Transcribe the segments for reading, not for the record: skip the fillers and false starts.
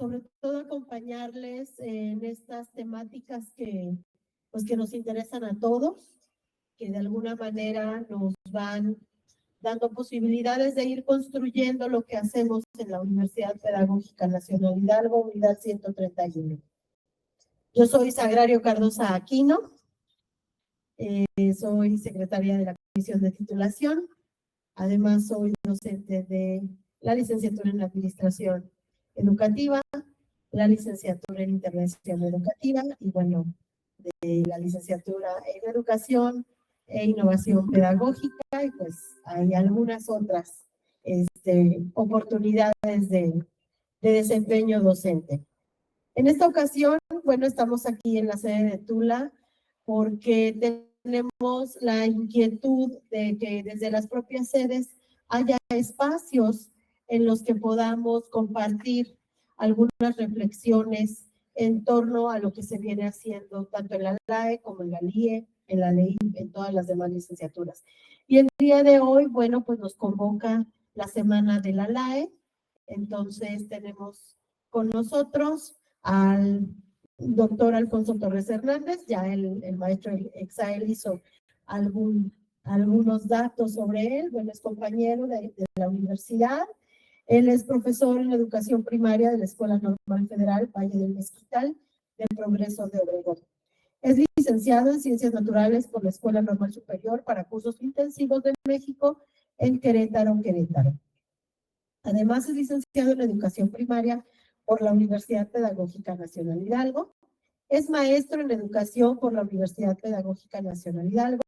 sobre todo acompañarles en estas temáticas que nos interesan a todos, que de alguna manera nos van dando posibilidades de ir construyendo lo que hacemos en la Universidad Pedagógica Nacional Hidalgo, Unidad 131. Yo soy Sagrario Cardosa Aquino, soy secretaria de la Comisión de Titulación, además soy docente de la licenciatura en Administración Educativa, la licenciatura en Intervención Educativa y bueno, de la licenciatura en Educación e Innovación Pedagógica y pues hay algunas otras oportunidades de desempeño docente. En esta ocasión, bueno, estamos aquí en la sede de Tula porque tenemos la inquietud de que desde las propias sedes haya espacios en los que podamos compartir algunas reflexiones en torno a lo que se viene haciendo tanto en la LAE como en la LIE, en la LEI, en todas las demás licenciaturas. Y el día de hoy, bueno, pues nos convoca la semana de la LAE, entonces tenemos con nosotros al doctor Alfonso Torres Hernández, ya el maestro Exael hizo algunos datos sobre él, bueno, es compañero de la universidad, él es profesor en educación primaria de la Escuela Normal Federal Valle del Mezquital, del Progreso de Obregón. Es licenciado en Ciencias Naturales por la Escuela Normal Superior para Cursos Intensivos de México en Querétaro. Además es licenciado en Educación Primaria por la Universidad Pedagógica Nacional Hidalgo. Es maestro en Educación por la Universidad Pedagógica Nacional Hidalgo.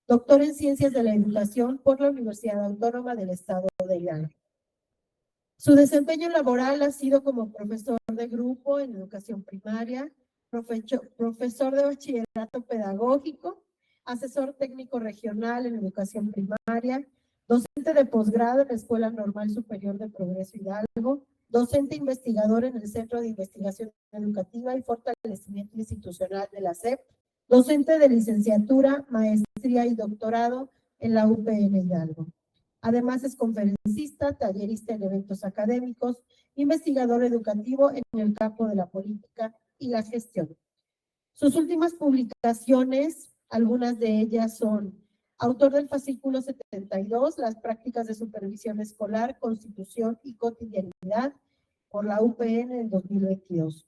Doctor en Ciencias de la Educación por la Universidad Autónoma del Estado de Hidalgo. Su desempeño laboral ha sido como profesor de grupo en educación primaria, profesor de bachillerato pedagógico, asesor técnico regional en educación primaria, docente de posgrado en la Escuela Normal Superior de Progreso Hidalgo, docente investigador en el Centro de Investigación Educativa y Fortalecimiento Institucional de la SEP, docente de licenciatura, maestría y doctorado en la UPN Hidalgo. Además es conferencista, tallerista en eventos académicos, investigador educativo en el campo de la política y la gestión. Sus últimas publicaciones, algunas de ellas son autor del fascículo 72, Las prácticas de supervisión escolar, constitución y cotidianidad, por la UPN en 2022.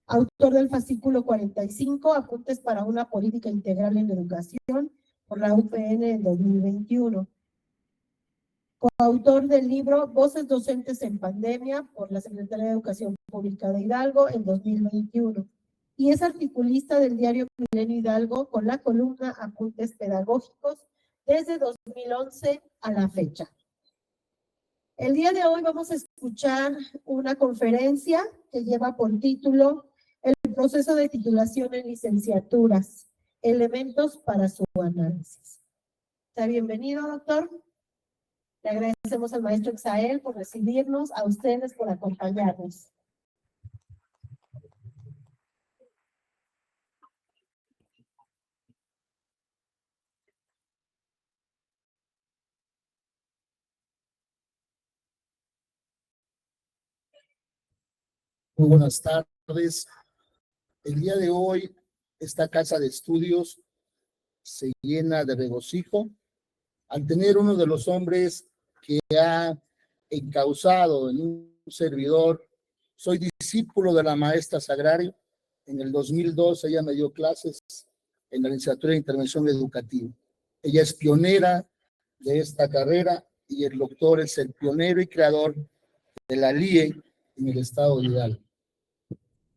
Autor del fascículo 45, Apuntes para una política integral en educación, por la UPN en 2021. Coautor del libro Voces Docentes en Pandemia por la Secretaría de Educación Pública de Hidalgo en 2021. Y es articulista del diario Milenio Hidalgo con la columna Apuntes Pedagógicos desde 2011 a la fecha. El día de hoy vamos a escuchar una conferencia que lleva por título El proceso de titulación en licenciaturas, elementos para su análisis. ¿Está bienvenido, doctor? Le agradecemos al maestro Exael por recibirnos, a ustedes por acompañarnos. Muy buenas tardes. El día de hoy, esta casa de estudios se llena de regocijo al tener uno de los hombres que ha encauzado en un servidor. Soy discípulo de la maestra Sagrario. En el 2002 ella me dio clases en la licenciatura de Intervención Educativa. Ella es pionera de esta carrera y el doctor es el pionero y creador de la LIE en el estado de Hidalgo.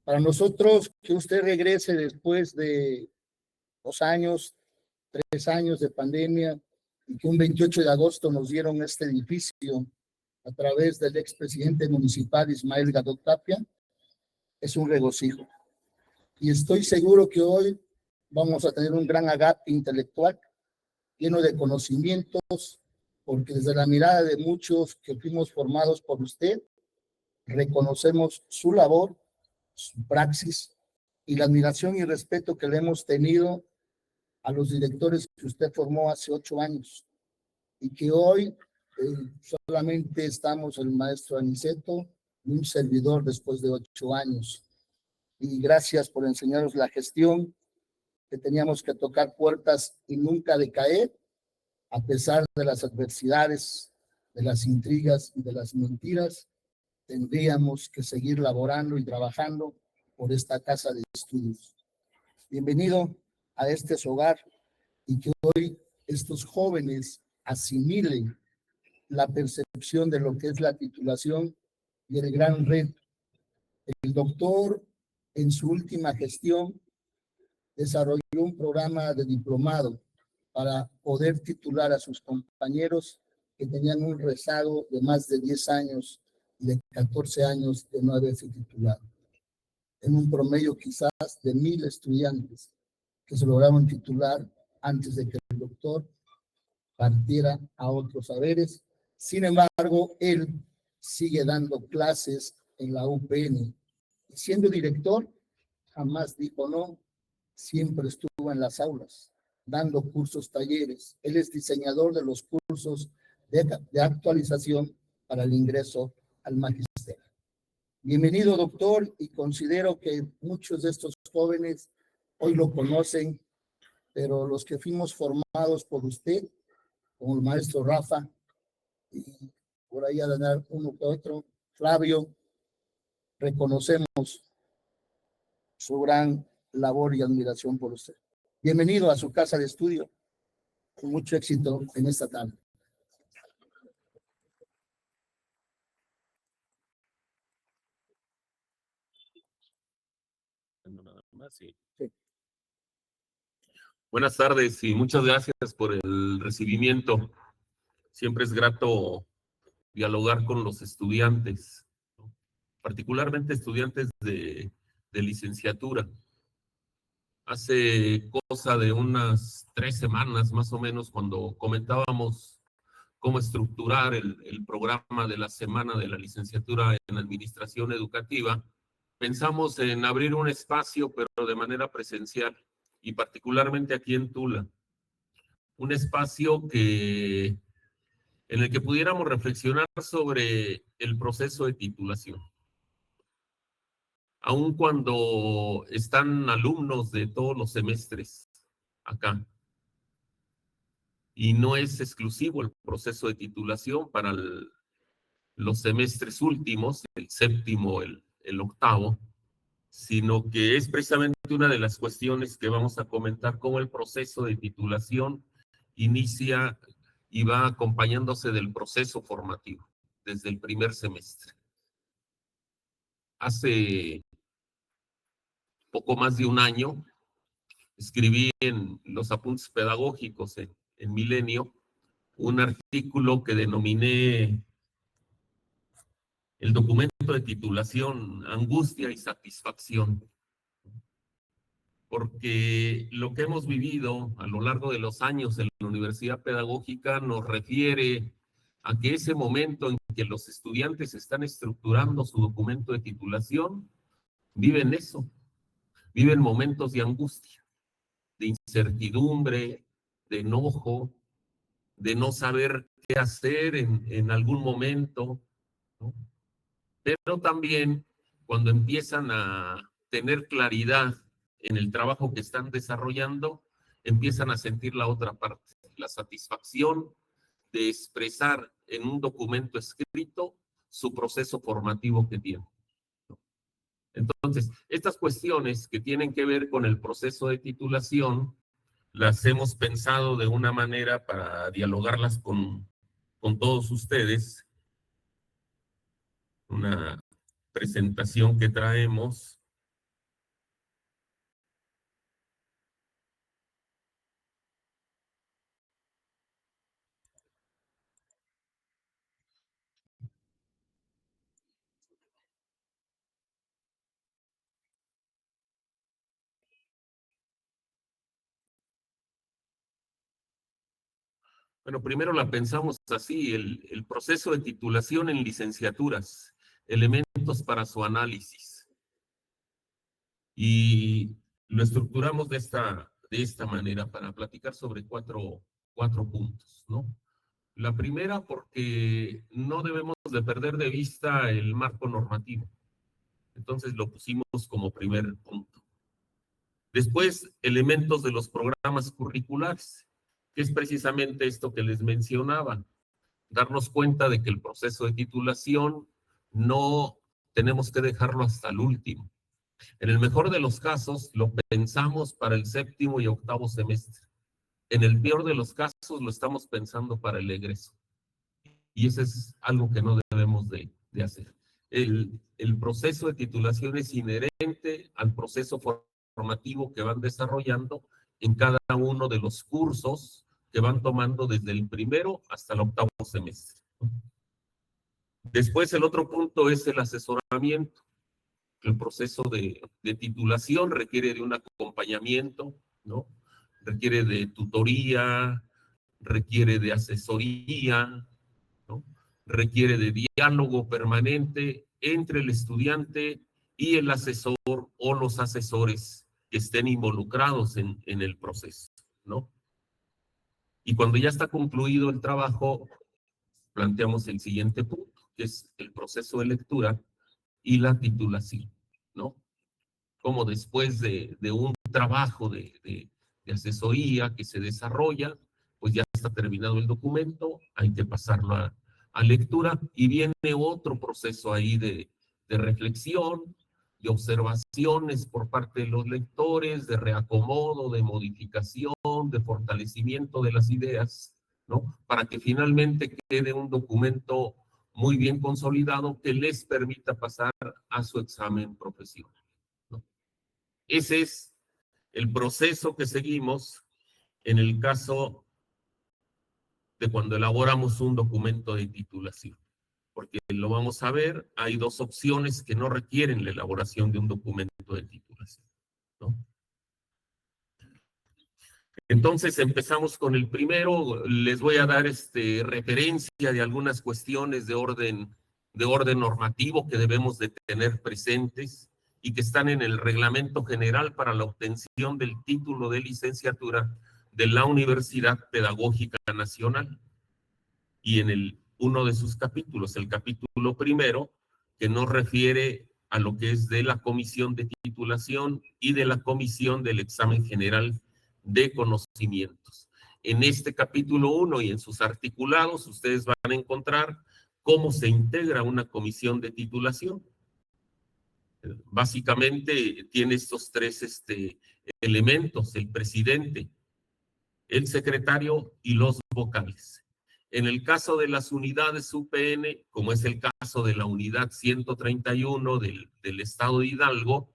Para nosotros, que usted regrese después de 2 años, 3 años de pandemia, y que un 28 de agosto nos dieron este edificio a través del expresidente municipal Ismael Gadot Tapia, es un regocijo. Y estoy seguro que hoy vamos a tener un gran agape intelectual, lleno de conocimientos, porque desde la mirada de muchos que fuimos formados por usted, reconocemos su labor, su praxis y la admiración y respeto que le hemos tenido a los directores que usted formó hace 8 años y que hoy solamente estamos el maestro Aniceto, y un servidor después de 8 años. Y gracias por enseñarnos la gestión, que teníamos que tocar puertas y nunca decaer, a pesar de las adversidades, de las intrigas y de las mentiras. Tendríamos que seguir laborando y trabajando por esta casa de estudios. Bienvenido a este su hogar, y que hoy estos jóvenes asimilen la percepción de lo que es la titulación y el gran reto. El doctor, en su última gestión, desarrolló un programa de diplomado para poder titular a sus compañeros que tenían un rezago de más de 10 años y de 14 años de no haberse titulado. En un promedio quizás de 1,000 estudiantes que se lograron titular antes de que el doctor partiera a otros saberes. Sin embargo, él sigue dando clases en la UPN. Siendo director, jamás dijo no, siempre estuvo en las aulas, dando cursos, talleres. Él es diseñador de los cursos de actualización para el ingreso al magisterio. Bienvenido, doctor, y considero que muchos de estos jóvenes hoy lo conocen, pero los que fuimos formados por usted, como el maestro Rafa, y por ahí a ganar uno que otro, Flavio, reconocemos su gran labor y admiración por usted. Bienvenido a su casa de estudio, con mucho éxito en esta tarde. Sí. Buenas tardes y muchas gracias por el recibimiento. Siempre es grato dialogar con los estudiantes, ¿no? Particularmente estudiantes de licenciatura. Hace cosa de unas 3 semanas más o menos, cuando comentábamos cómo estructurar el programa de la semana de la licenciatura en Administración Educativa, pensamos en abrir un espacio, pero de manera presencial, y particularmente aquí en Tula. Un espacio en el que pudiéramos reflexionar sobre el proceso de titulación. Aun cuando están alumnos de todos los semestres acá, y no es exclusivo el proceso de titulación para los semestres últimos, el séptimo, el octavo, sino que es precisamente una de las cuestiones que vamos a comentar, cómo el proceso de titulación inicia y va acompañándose del proceso formativo desde el primer semestre. Hace poco más de un año escribí en los apuntes pedagógicos en Milenio un artículo que denominé el documento de titulación, angustia y satisfacción. Porque lo que hemos vivido a lo largo de los años en la Universidad Pedagógica nos refiere a que ese momento en que los estudiantes están estructurando su documento de titulación, viven eso, viven momentos de angustia, de incertidumbre, de enojo, de no saber qué hacer en algún momento, ¿no? Pero también cuando empiezan a tener claridad en el trabajo que están desarrollando, empiezan a sentir la otra parte, la satisfacción de expresar en un documento escrito su proceso formativo que tienen. Entonces, estas cuestiones que tienen que ver con el proceso de titulación, las hemos pensado de una manera para dialogarlas con todos ustedes. Una presentación que traemos. Bueno, primero la pensamos así, el proceso de titulación en licenciaturas, elementos para su análisis. Y lo estructuramos de esta manera para platicar sobre cuatro puntos, ¿no? La primera, porque no debemos de perder de vista el marco normativo. Entonces lo pusimos como primer punto. Después, elementos de los programas curriculares, que es precisamente esto que les mencionaba. Darnos cuenta de que el proceso de titulación no tenemos que dejarlo hasta el último. En el mejor de los casos, lo pensamos para el 7º y 8º semestre. En el peor de los casos, lo estamos pensando para el egreso. Y eso es algo que no debemos de hacer. El proceso de titulación es inherente al proceso formativo que van desarrollando en cada uno de los cursos que van tomando desde el 1º hasta el 8º semestre. Después, el otro punto es el asesoramiento. El proceso de titulación requiere de un acompañamiento, ¿no? Requiere de tutoría, requiere de asesoría, ¿no? Requiere de diálogo permanente entre el estudiante y el asesor o los asesores que estén involucrados en el proceso, ¿no? Y cuando ya está concluido el trabajo, planteamos el siguiente punto, que es el proceso de lectura y la titulación, ¿no? Como después de un trabajo de asesoría que se desarrolla, pues ya está terminado el documento, hay que pasarlo a lectura y viene otro proceso ahí de reflexión, de observaciones por parte de los lectores, de reacomodo, de modificación, de fortalecimiento de las ideas, ¿no? Para que finalmente quede un documento muy bien consolidado que les permita pasar a su examen profesional, ¿no? Ese es el proceso que seguimos en el caso de cuando elaboramos un documento de titulación. Porque lo vamos a ver, hay dos opciones que no requieren la elaboración de un documento de titulación, ¿no? Entonces empezamos con el primero, les voy a dar referencia de algunas cuestiones de orden normativo que debemos de tener presentes y que están en el Reglamento General para la obtención del título de licenciatura de la Universidad Pedagógica Nacional. Y en uno de sus capítulos, el capítulo primero, que nos refiere a lo que es de la comisión de titulación y de la comisión del examen general de conocimientos. En este capítulo 1 y en sus articulados, ustedes van a encontrar cómo se integra una comisión de titulación. Básicamente tiene estos tres elementos: el presidente, el secretario y los vocales. En el caso de las unidades UPN, como es el caso de la unidad 131 del Estado de Hidalgo,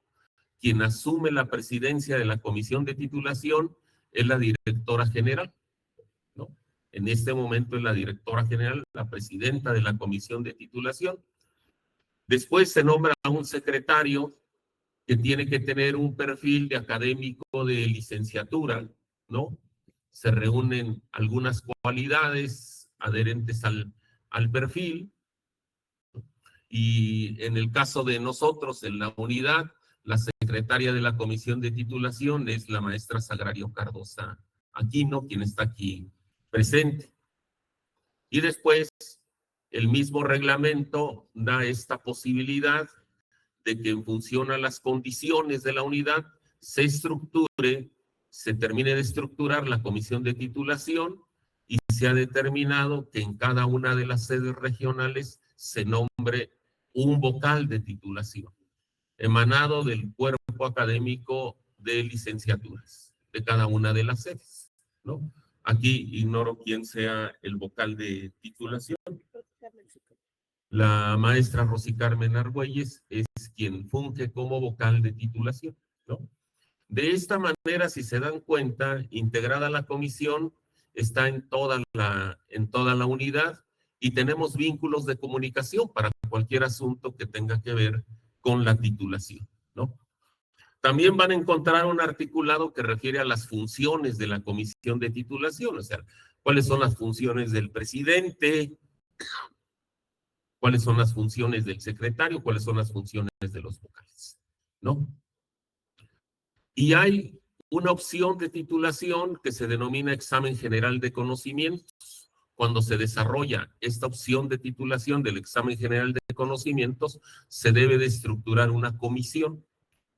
quien asume la presidencia de la comisión de titulación es la directora general, ¿no? En este momento es la directora general, la presidenta de la comisión de titulación. Después se nombra a un secretario que tiene que tener un perfil de académico de licenciatura, ¿no? Se reúnen algunas cualidades adherentes al perfil. Y en el caso de nosotros, en la unidad, la secretaria de la comisión de titulación es la maestra Sagrario Cardosa Aquino, quien está aquí presente. Y después, el mismo reglamento da esta posibilidad de que en función a las condiciones de la unidad se termine de estructurar la comisión de titulación y se ha determinado que en cada una de las sedes regionales se nombre un vocal de titulación, emanado del cuerpo académico de licenciaturas de cada una de las sedes, ¿no? Aquí ignoro quién sea el vocal de titulación. La maestra Rosy Carmen Argüelles es quien funge como vocal de titulación, ¿no? De esta manera, si se dan cuenta, integrada la comisión está en toda la unidad y tenemos vínculos de comunicación para cualquier asunto que tenga que ver con la titulación, ¿no? También van a encontrar un articulado que refiere a las funciones de la comisión de titulación, o sea, cuáles son las funciones del presidente, cuáles son las funciones del secretario, cuáles son las funciones de los vocales, ¿no? Y hay una opción de titulación que se denomina examen general de conocimientos cuando se desarrolla esta opción de titulación del examen general de conocimientos, se debe de estructurar una comisión.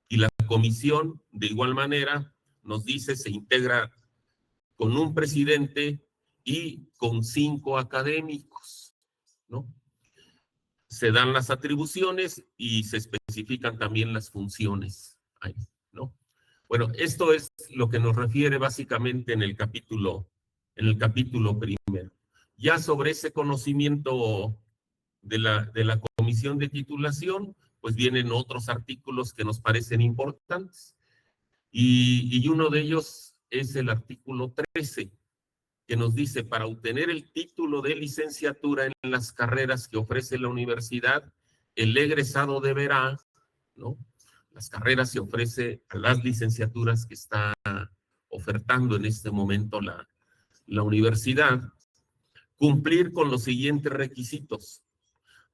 Y la comisión, de igual manera, nos dice, se integra con un presidente y con 5 académicos, ¿no? Se dan las atribuciones y se especifican también las funciones ahí, ¿no? Bueno, esto es lo que nos refiere básicamente en el capítulo primero. Ya sobre ese conocimiento de la comisión de titulación, pues vienen otros artículos que nos parecen importantes. Y uno de ellos es el artículo 13, que nos dice, para obtener el título de licenciatura en las carreras que ofrece la universidad, el egresado deberá, ¿no? Las carreras se ofrece a las licenciaturas que está ofertando en este momento la universidad, cumplir con los siguientes requisitos: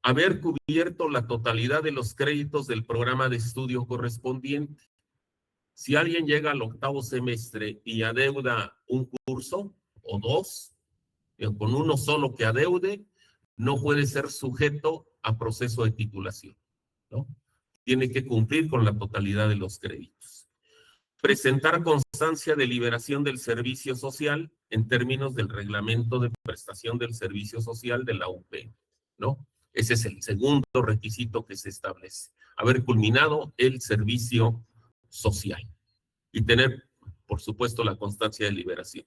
haber cubierto la totalidad de los créditos del programa de estudio correspondiente. Si alguien llega al 8º semestre y adeuda un curso o 2, con uno solo que adeude, no puede ser sujeto a proceso de titulación, ¿no? Tiene que cumplir con la totalidad de los créditos. Presentar constancia de liberación del servicio social en términos del reglamento de prestación del servicio social de la UP, ¿no? Ese es el segundo requisito que se establece. Haber culminado el servicio social y tener, por supuesto, la constancia de liberación.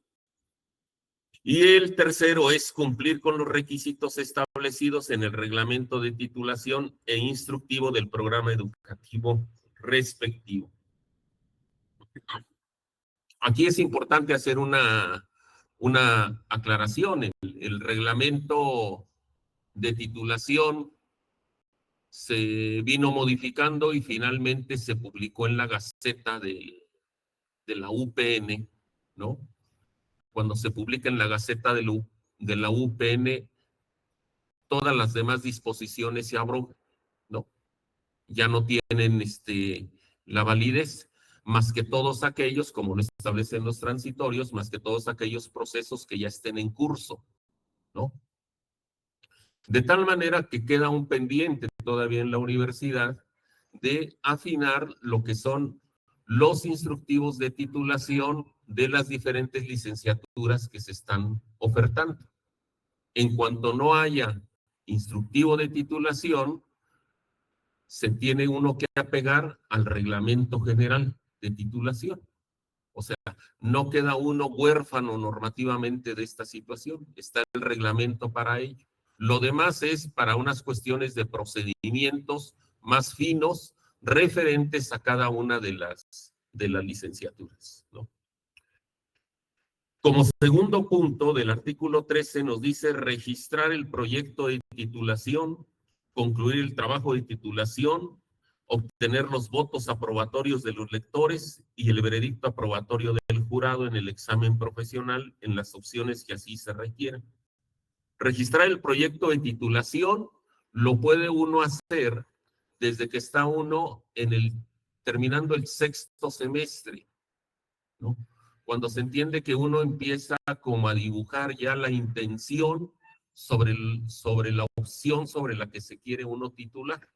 Y el tercero es cumplir con los requisitos establecidos en el reglamento de titulación e instructivo del programa educativo respectivo. Aquí es importante hacer una aclaración. El reglamento de titulación se vino modificando y finalmente se publicó en la Gaceta de la UPN, ¿no? Cuando se publica en la Gaceta de la UPN, todas las demás disposiciones se abrogan, ¿no? Ya no tienen la validez, más que todos aquellos, como lo establecen los transitorios, más que todos aquellos procesos que ya estén en curso, ¿no? De tal manera que queda un pendiente todavía en la universidad de afinar lo que son los instructivos de titulación de las diferentes licenciaturas que se están ofertando. En cuanto no haya instructivo de titulación, se tiene uno que apegar al reglamento general de titulación. O sea, no queda uno huérfano normativamente de esta situación. Está el reglamento para ello. Lo demás es para unas cuestiones de procedimientos más finos referentes a cada una de las licenciaturas, ¿no? Como segundo punto del artículo 13 nos dice registrar el proyecto de titulación, concluir el trabajo de titulación, obtener los votos aprobatorios de los lectores y el veredicto aprobatorio del jurado en el examen profesional en las opciones que así se requieran. Registrar el proyecto de titulación lo puede uno hacer desde que está uno terminando el 6º semestre, ¿no? Cuando se entiende que uno empieza como a dibujar ya la intención sobre la opción sobre la que se quiere uno titular.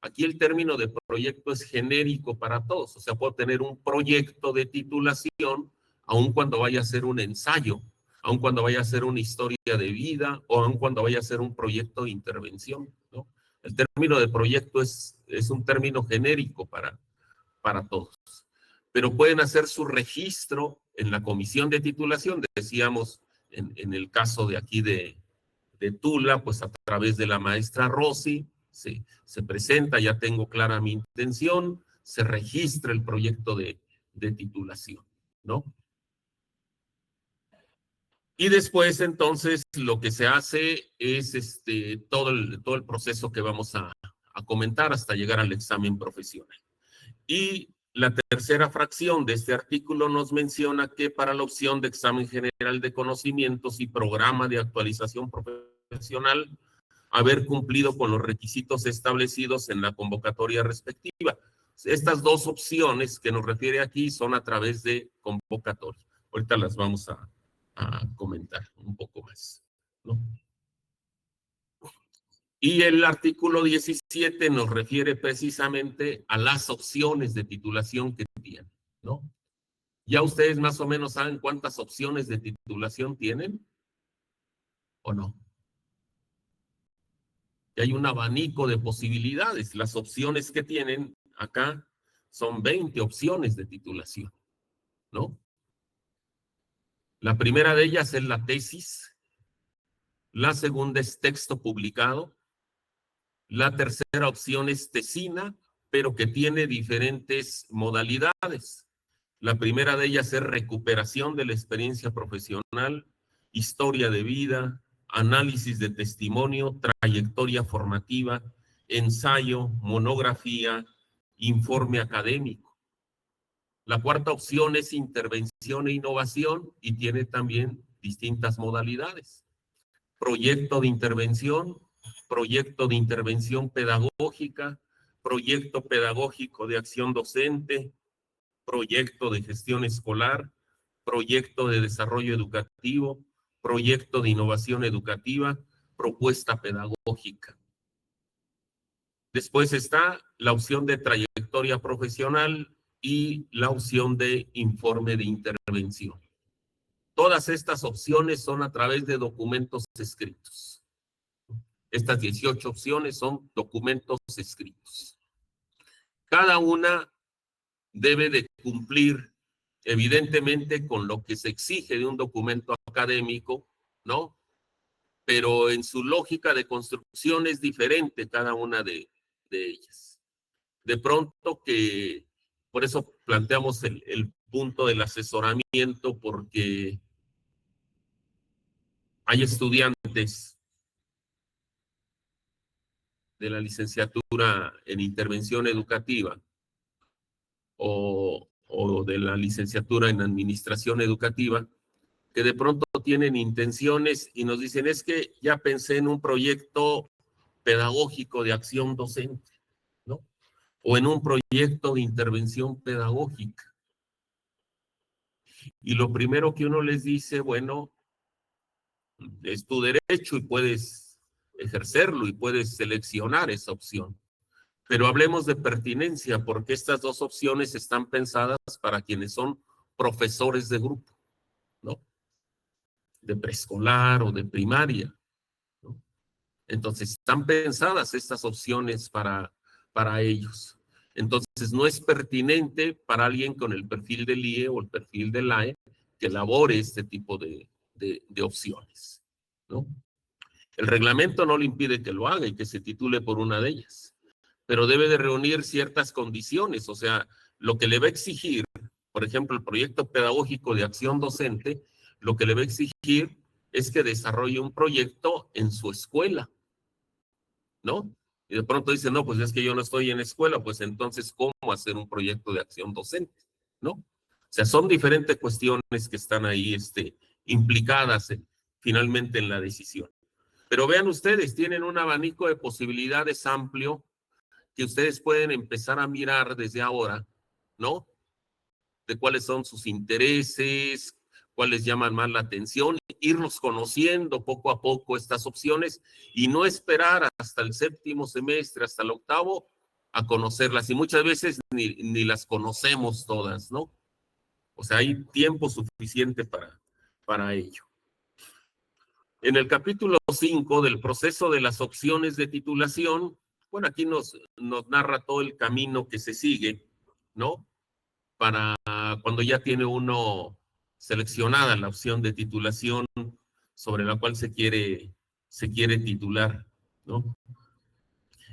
Aquí el término de proyecto es genérico para todos, o sea, puedo tener un proyecto de titulación aun cuando vaya a ser un ensayo, aun cuando vaya a ser una historia de vida o aun cuando vaya a ser un proyecto de intervención, ¿no? El término de proyecto es un término genérico para todos. Pero pueden hacer su registro en la comisión de titulación, decíamos en el caso de aquí de Tula, pues a través de la maestra Rosy, se presenta, ya tengo clara mi intención, se registra el proyecto de titulación, ¿no? Y después, entonces, lo que se hace es todo el proceso que vamos a comentar hasta llegar al examen profesional. Y la tercera fracción de este artículo nos menciona que para la opción de examen general de conocimientos y programa de actualización profesional, haber cumplido con los requisitos establecidos en la convocatoria respectiva. Estas dos opciones que nos refiere aquí son a través de convocatoria. Ahorita las vamos a comentar un poco más. ¿no? Y el artículo 17 nos refiere precisamente a las opciones de titulación que tienen, ¿no? ¿Ya ustedes más o menos saben cuántas opciones de titulación tienen? ¿O no? Y hay un abanico de posibilidades. Las opciones que tienen acá son 20 opciones de titulación, ¿no? La primera de ellas es la tesis. La segunda es texto publicado. La tercera opción es tesina, pero que tiene diferentes modalidades. La primera de ellas es recuperación de la experiencia profesional, historia de vida, análisis de testimonio, trayectoria formativa, ensayo, monografía, informe académico. La cuarta opción es intervención e innovación y tiene también distintas modalidades. Proyecto de intervención pedagógica, proyecto pedagógico de acción docente, proyecto de gestión escolar, proyecto de desarrollo educativo, proyecto de innovación educativa, propuesta pedagógica. Después está la opción de trayectoria profesional y la opción de informe de intervención. Todas estas opciones son a través de documentos escritos. Estas 18 opciones son documentos escritos. Cada una debe de cumplir evidentemente con lo que se exige de un documento académico, ¿no? Pero en su lógica de construcción es diferente cada una de ellas. De pronto que, por eso planteamos el punto del asesoramiento, porque hay estudiantes de la licenciatura en intervención educativa o de la licenciatura en administración educativa, que de pronto tienen intenciones y nos dicen, es que ya pensé en un proyecto pedagógico de acción docente, ¿no? O en un proyecto de intervención pedagógica. Y lo primero que uno les dice, bueno, es tu derecho y puedes ejercerlo y puedes seleccionar esa opción. Pero hablemos de pertinencia, porque estas dos opciones están pensadas para quienes son profesores de grupo, ¿no? De preescolar o de primaria, ¿no? Entonces, están pensadas estas opciones para ellos. Entonces, no es pertinente para alguien con el perfil del IE o el perfil del AE que elabore este tipo de opciones, ¿no? El reglamento no le impide que lo haga y que se titule por una de ellas, pero debe de reunir ciertas condiciones. O sea, lo que le va a exigir, por ejemplo, el proyecto pedagógico de acción docente, lo que le va a exigir es que desarrolle un proyecto en su escuela, ¿no? Y de pronto dice, no, pues es que yo no estoy en escuela, pues entonces, ¿cómo hacer un proyecto de acción docente? ¿No? O sea, son diferentes cuestiones que están ahí implicadas finalmente en la decisión. Pero vean ustedes, tienen un abanico de posibilidades amplio que ustedes pueden empezar a mirar desde ahora, ¿no? De cuáles son sus intereses, cuáles llaman más la atención, irlos conociendo poco a poco estas opciones y no esperar hasta el séptimo semestre, hasta el octavo, a conocerlas. Y muchas veces ni las conocemos todas, ¿no? O sea, hay tiempo suficiente para ello. En el capítulo 5 del proceso de las opciones de titulación, bueno, aquí nos narra todo el camino que se sigue, ¿no? Para cuando ya tiene uno seleccionada la opción de titulación sobre la cual se quiere titular, ¿no?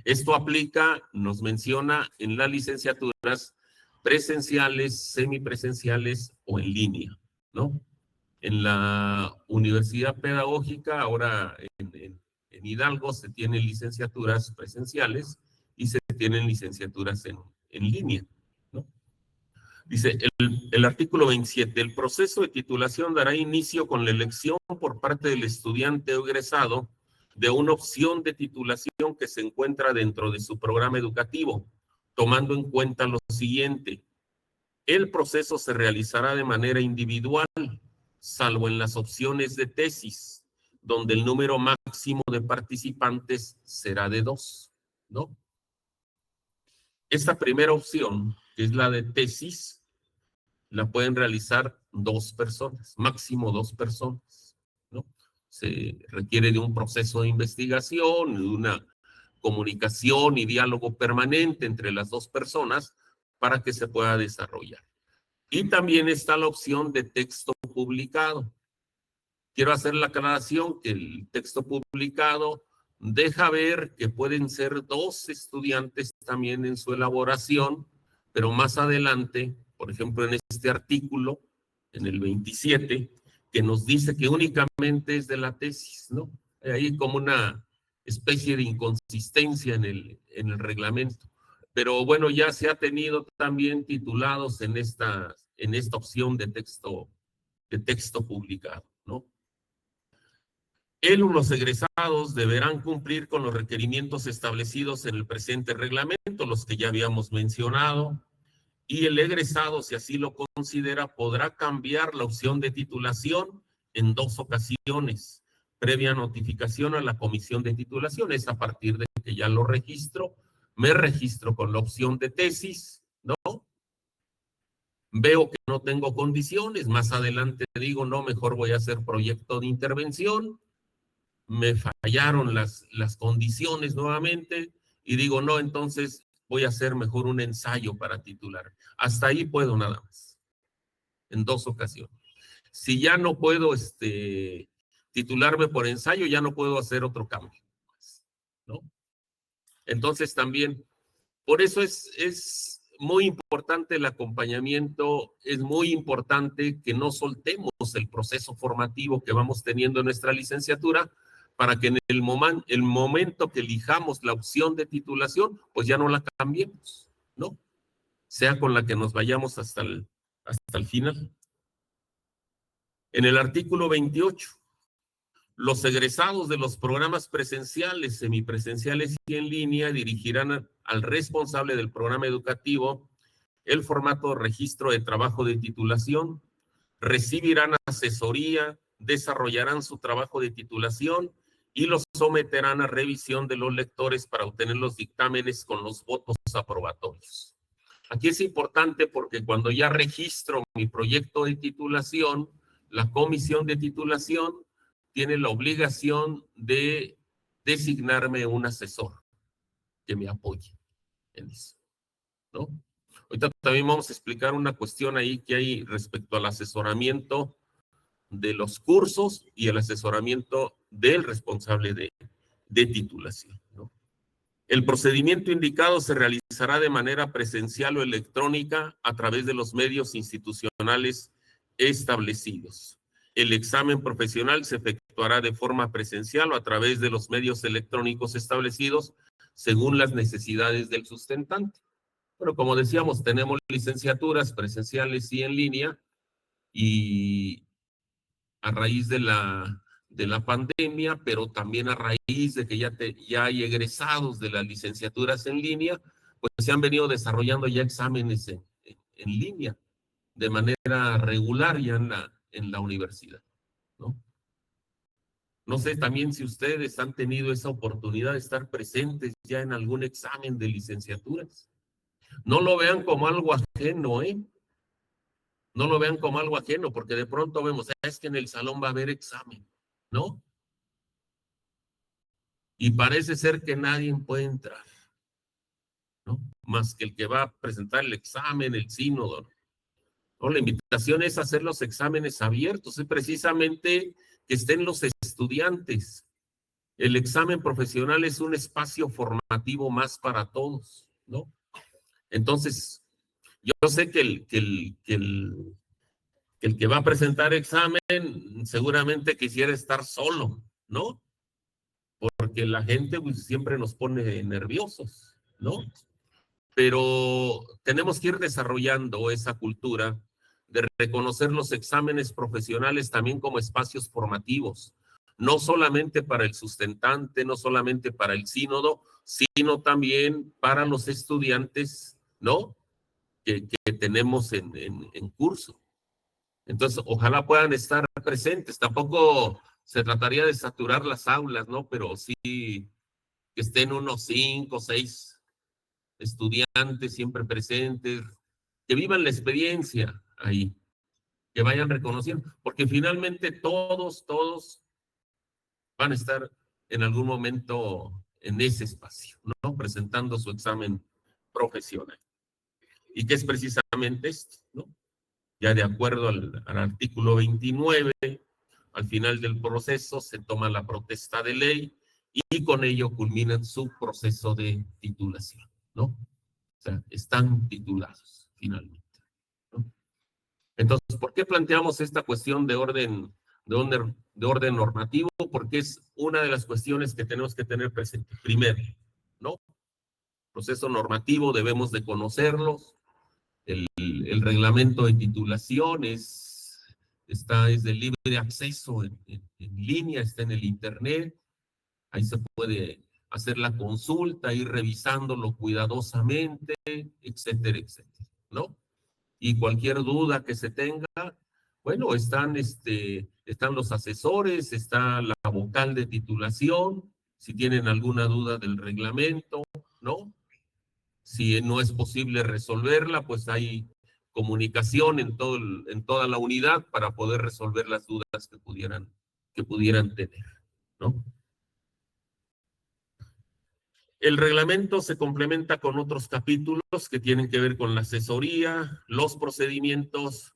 Esto aplica, nos menciona, en las licenciaturas presenciales, semipresenciales o en línea, ¿no? En la Universidad Pedagógica, ahora en Hidalgo, se tienen licenciaturas presenciales y se tienen licenciaturas en línea, ¿no? Dice el artículo 27, el proceso de titulación dará inicio con la elección por parte del estudiante o egresado de una opción de titulación que se encuentra dentro de su programa educativo, tomando en cuenta lo siguiente. El proceso se realizará de manera individual, salvo en las opciones de tesis, donde el número máximo de participantes será de 2, ¿no? Esta primera opción, que es la de tesis, la pueden realizar 2 personas, máximo 2 personas, ¿no? Se requiere de un proceso de investigación, de una comunicación y diálogo permanente entre las 2 personas para que se pueda desarrollar. Y también está la opción de texto publicado. Quiero hacer la aclaración que el texto publicado deja ver que pueden ser 2 estudiantes también en su elaboración, pero más adelante, por ejemplo, en este artículo, en el 27, que nos dice que únicamente es de la tesis, ¿no? Hay ahí como una especie de inconsistencia en el reglamento. Pero bueno, ya se ha tenido también titulados en esta opción de texto publicado, ¿no? Los egresados deberán cumplir con los requerimientos establecidos en el presente reglamento, los que ya habíamos mencionado, y el egresado, si así lo considera, podrá cambiar la opción de titulación en 2 ocasiones, previa notificación a la comisión de titulación. Es a partir de que ya lo registro, me registro con la opción de tesis, ¿no? Veo que no tengo condiciones, más adelante digo, no, mejor voy a hacer proyecto de intervención, me fallaron las condiciones nuevamente y digo, no, entonces voy a hacer mejor un ensayo para titular. Hasta ahí puedo nada más, en 2 ocasiones. Si ya no puedo titularme por ensayo, ya no puedo hacer otro cambio, ¿no? Entonces también, por eso es muy importante el acompañamiento, es muy importante que no soltemos el proceso formativo que vamos teniendo en nuestra licenciatura, para que en el momento que elijamos la opción de titulación, pues ya no la cambiemos, ¿no? Sea con la que nos vayamos hasta el final. En el artículo 28, los egresados de los programas presenciales, semipresenciales y en línea dirigirán al responsable del programa educativo el formato de registro de trabajo de titulación, recibirán asesoría, desarrollarán su trabajo de titulación y los someterán a revisión de los lectores para obtener los dictámenes con los votos aprobatorios. Aquí es importante porque cuando ya registro mi proyecto de titulación, la comisión de titulación tiene la obligación de designarme un asesor que me apoye en eso, ¿no? Ahorita también vamos a explicar una cuestión ahí que hay respecto al asesoramiento de los cursos y el asesoramiento del responsable de titulación, ¿no? El procedimiento indicado se realizará de manera presencial o electrónica a través de los medios institucionales establecidos. El examen profesional se efectuará de forma presencial o a través de los medios electrónicos establecidos según las necesidades del sustentante. Bueno, como decíamos, tenemos licenciaturas presenciales y en línea, y a raíz de la pandemia, pero también a raíz de que ya hay egresados de las licenciaturas en línea, pues se han venido desarrollando ya exámenes en línea de manera regular ya en la universidad, ¿no? No sé también si ustedes han tenido esa oportunidad de estar presentes ya en algún examen de licenciaturas. No lo vean como algo ajeno, ¿eh? No lo vean como algo ajeno, porque de pronto vemos, es que en el salón va a haber examen, ¿no? Y parece ser que nadie puede entrar, ¿no? Más que el que va a presentar el examen, el sínodo, ¿no? La invitación es hacer los exámenes abiertos, es precisamente que estén los estudiantes. El examen profesional es un espacio formativo más para todos, ¿no? Entonces, yo sé que el que va a presentar examen seguramente quisiera estar solo, ¿no? Porque la gente pues, siempre nos pone nerviosos, ¿no? Pero tenemos que ir desarrollando esa cultura de reconocer los exámenes profesionales también como espacios formativos, no solamente para el sustentante, no solamente para el sínodo, sino también para los estudiantes, ¿no? Que tenemos en curso. Entonces, ojalá puedan estar presentes. Tampoco se trataría de saturar las aulas, ¿no? Pero sí que estén unos 5 o 6 estudiantes siempre presentes, que vivan la experiencia ahí, que vayan reconociendo, porque finalmente todos van a estar en algún momento en ese espacio, ¿no? Presentando su examen profesional. Y que es precisamente esto, ¿no? Ya de acuerdo al artículo 29, al final del proceso se toma la protesta de ley y con ello culminan su proceso de titulación, ¿no? O sea, están titulados finalmente, ¿no? Entonces, ¿por qué planteamos esta cuestión de orden normativo? Porque es una de las cuestiones que tenemos que tener presente. Primero, ¿no? Proceso normativo, debemos de conocerlos. El reglamento de titulación es de libre acceso en línea, está en el internet. Ahí se puede hacer la consulta, ir revisándolo cuidadosamente, etcétera, etcétera, ¿no? Y cualquier duda que se tenga, bueno, están los asesores, está la vocal de titulación, si tienen alguna duda del reglamento, ¿no? Si no es posible resolverla, pues hay comunicación en toda la unidad para poder resolver las dudas que pudieran tener, ¿no? El reglamento se complementa con otros capítulos que tienen que ver con la asesoría, los procedimientos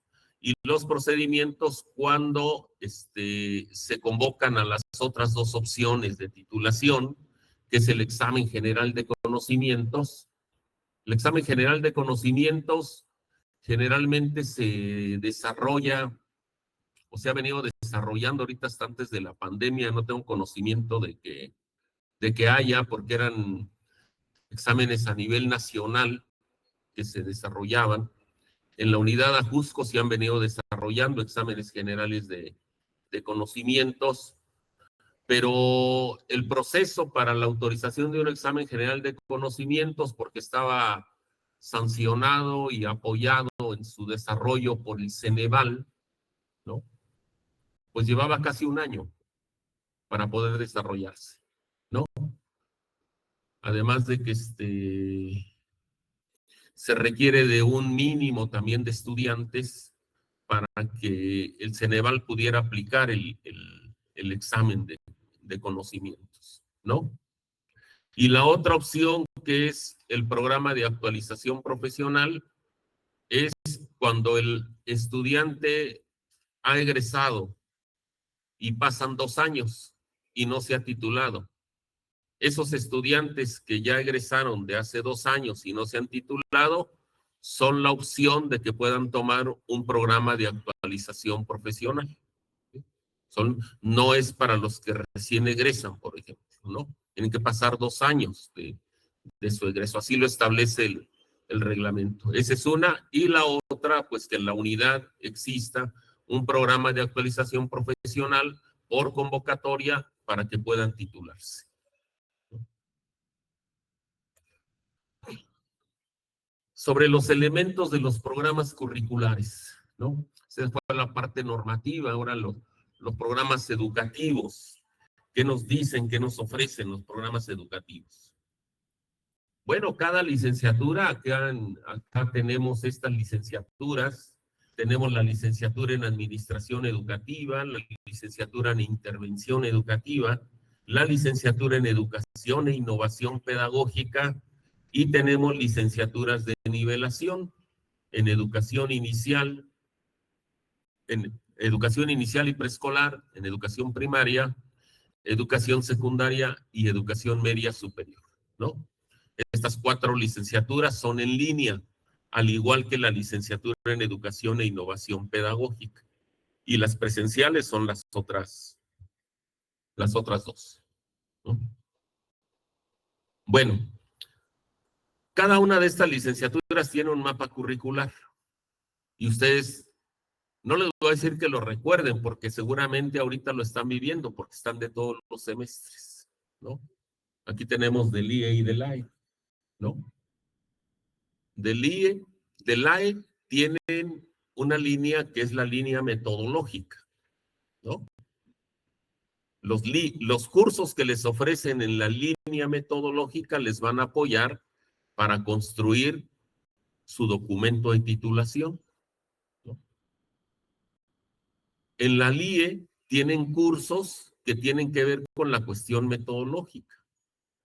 cuando se convocan a las otras dos opciones de titulación, que es el examen general de conocimientos. El examen general de conocimientos generalmente se desarrolla o se ha venido desarrollando ahorita hasta antes de la pandemia. No tengo conocimiento de que haya, porque eran exámenes a nivel nacional que se desarrollaban. En la unidad Ajusco se han venido desarrollando exámenes generales de conocimientos, pero el proceso para la autorización de un examen general de conocimientos, porque estaba sancionado y apoyado en su desarrollo por el Ceneval, ¿no? Pues llevaba casi un año para poder desarrollarse, ¿no? Además de que se requiere de un mínimo también de estudiantes para que el Ceneval pudiera aplicar el examen de conocimientos, ¿no? Y la otra opción, que es el programa de actualización profesional, es cuando el estudiante ha egresado y pasan 2 años y no se ha titulado. Esos estudiantes que ya egresaron de hace 2 años y no se han titulado, son la opción de que puedan tomar un programa de actualización profesional. No es para los que recién egresan, por ejemplo, ¿no? Tienen que pasar 2 años de su egreso. Así lo establece el reglamento. Esa es una. Y la otra, pues que en la unidad exista un programa de actualización profesional por convocatoria para que puedan titularse. Sobre los elementos de los programas curriculares, ¿no? Esa fue la parte normativa. Ahora los programas educativos. ¿Qué nos dicen, qué nos ofrecen los programas educativos? Bueno, cada licenciatura, acá tenemos estas licenciaturas. Tenemos la licenciatura en Administración Educativa, la licenciatura en Intervención Educativa, la licenciatura en Educación e Innovación Pedagógica, y tenemos licenciaturas de nivelación en Educación Inicial y Preescolar, en Educación Primaria, Educación Secundaria y Educación Media Superior, ¿no? Estas 4 licenciaturas son en línea, al igual que la licenciatura en Educación e Innovación Pedagógica. Y las presenciales son las otras 2, ¿no? Bueno, cada una de estas licenciaturas tiene un mapa curricular. Y ustedes, no les voy a decir que lo recuerden, porque seguramente ahorita lo están viviendo, porque están de todos los semestres, ¿no? Aquí tenemos del IE y del AE, ¿no? Del IE, del AE tienen una línea que es la línea metodológica, ¿no? Los cursos que les ofrecen en la línea metodológica les van a apoyar para construir su documento de titulación, ¿no? En la LIE tienen cursos que tienen que ver con la cuestión metodológica,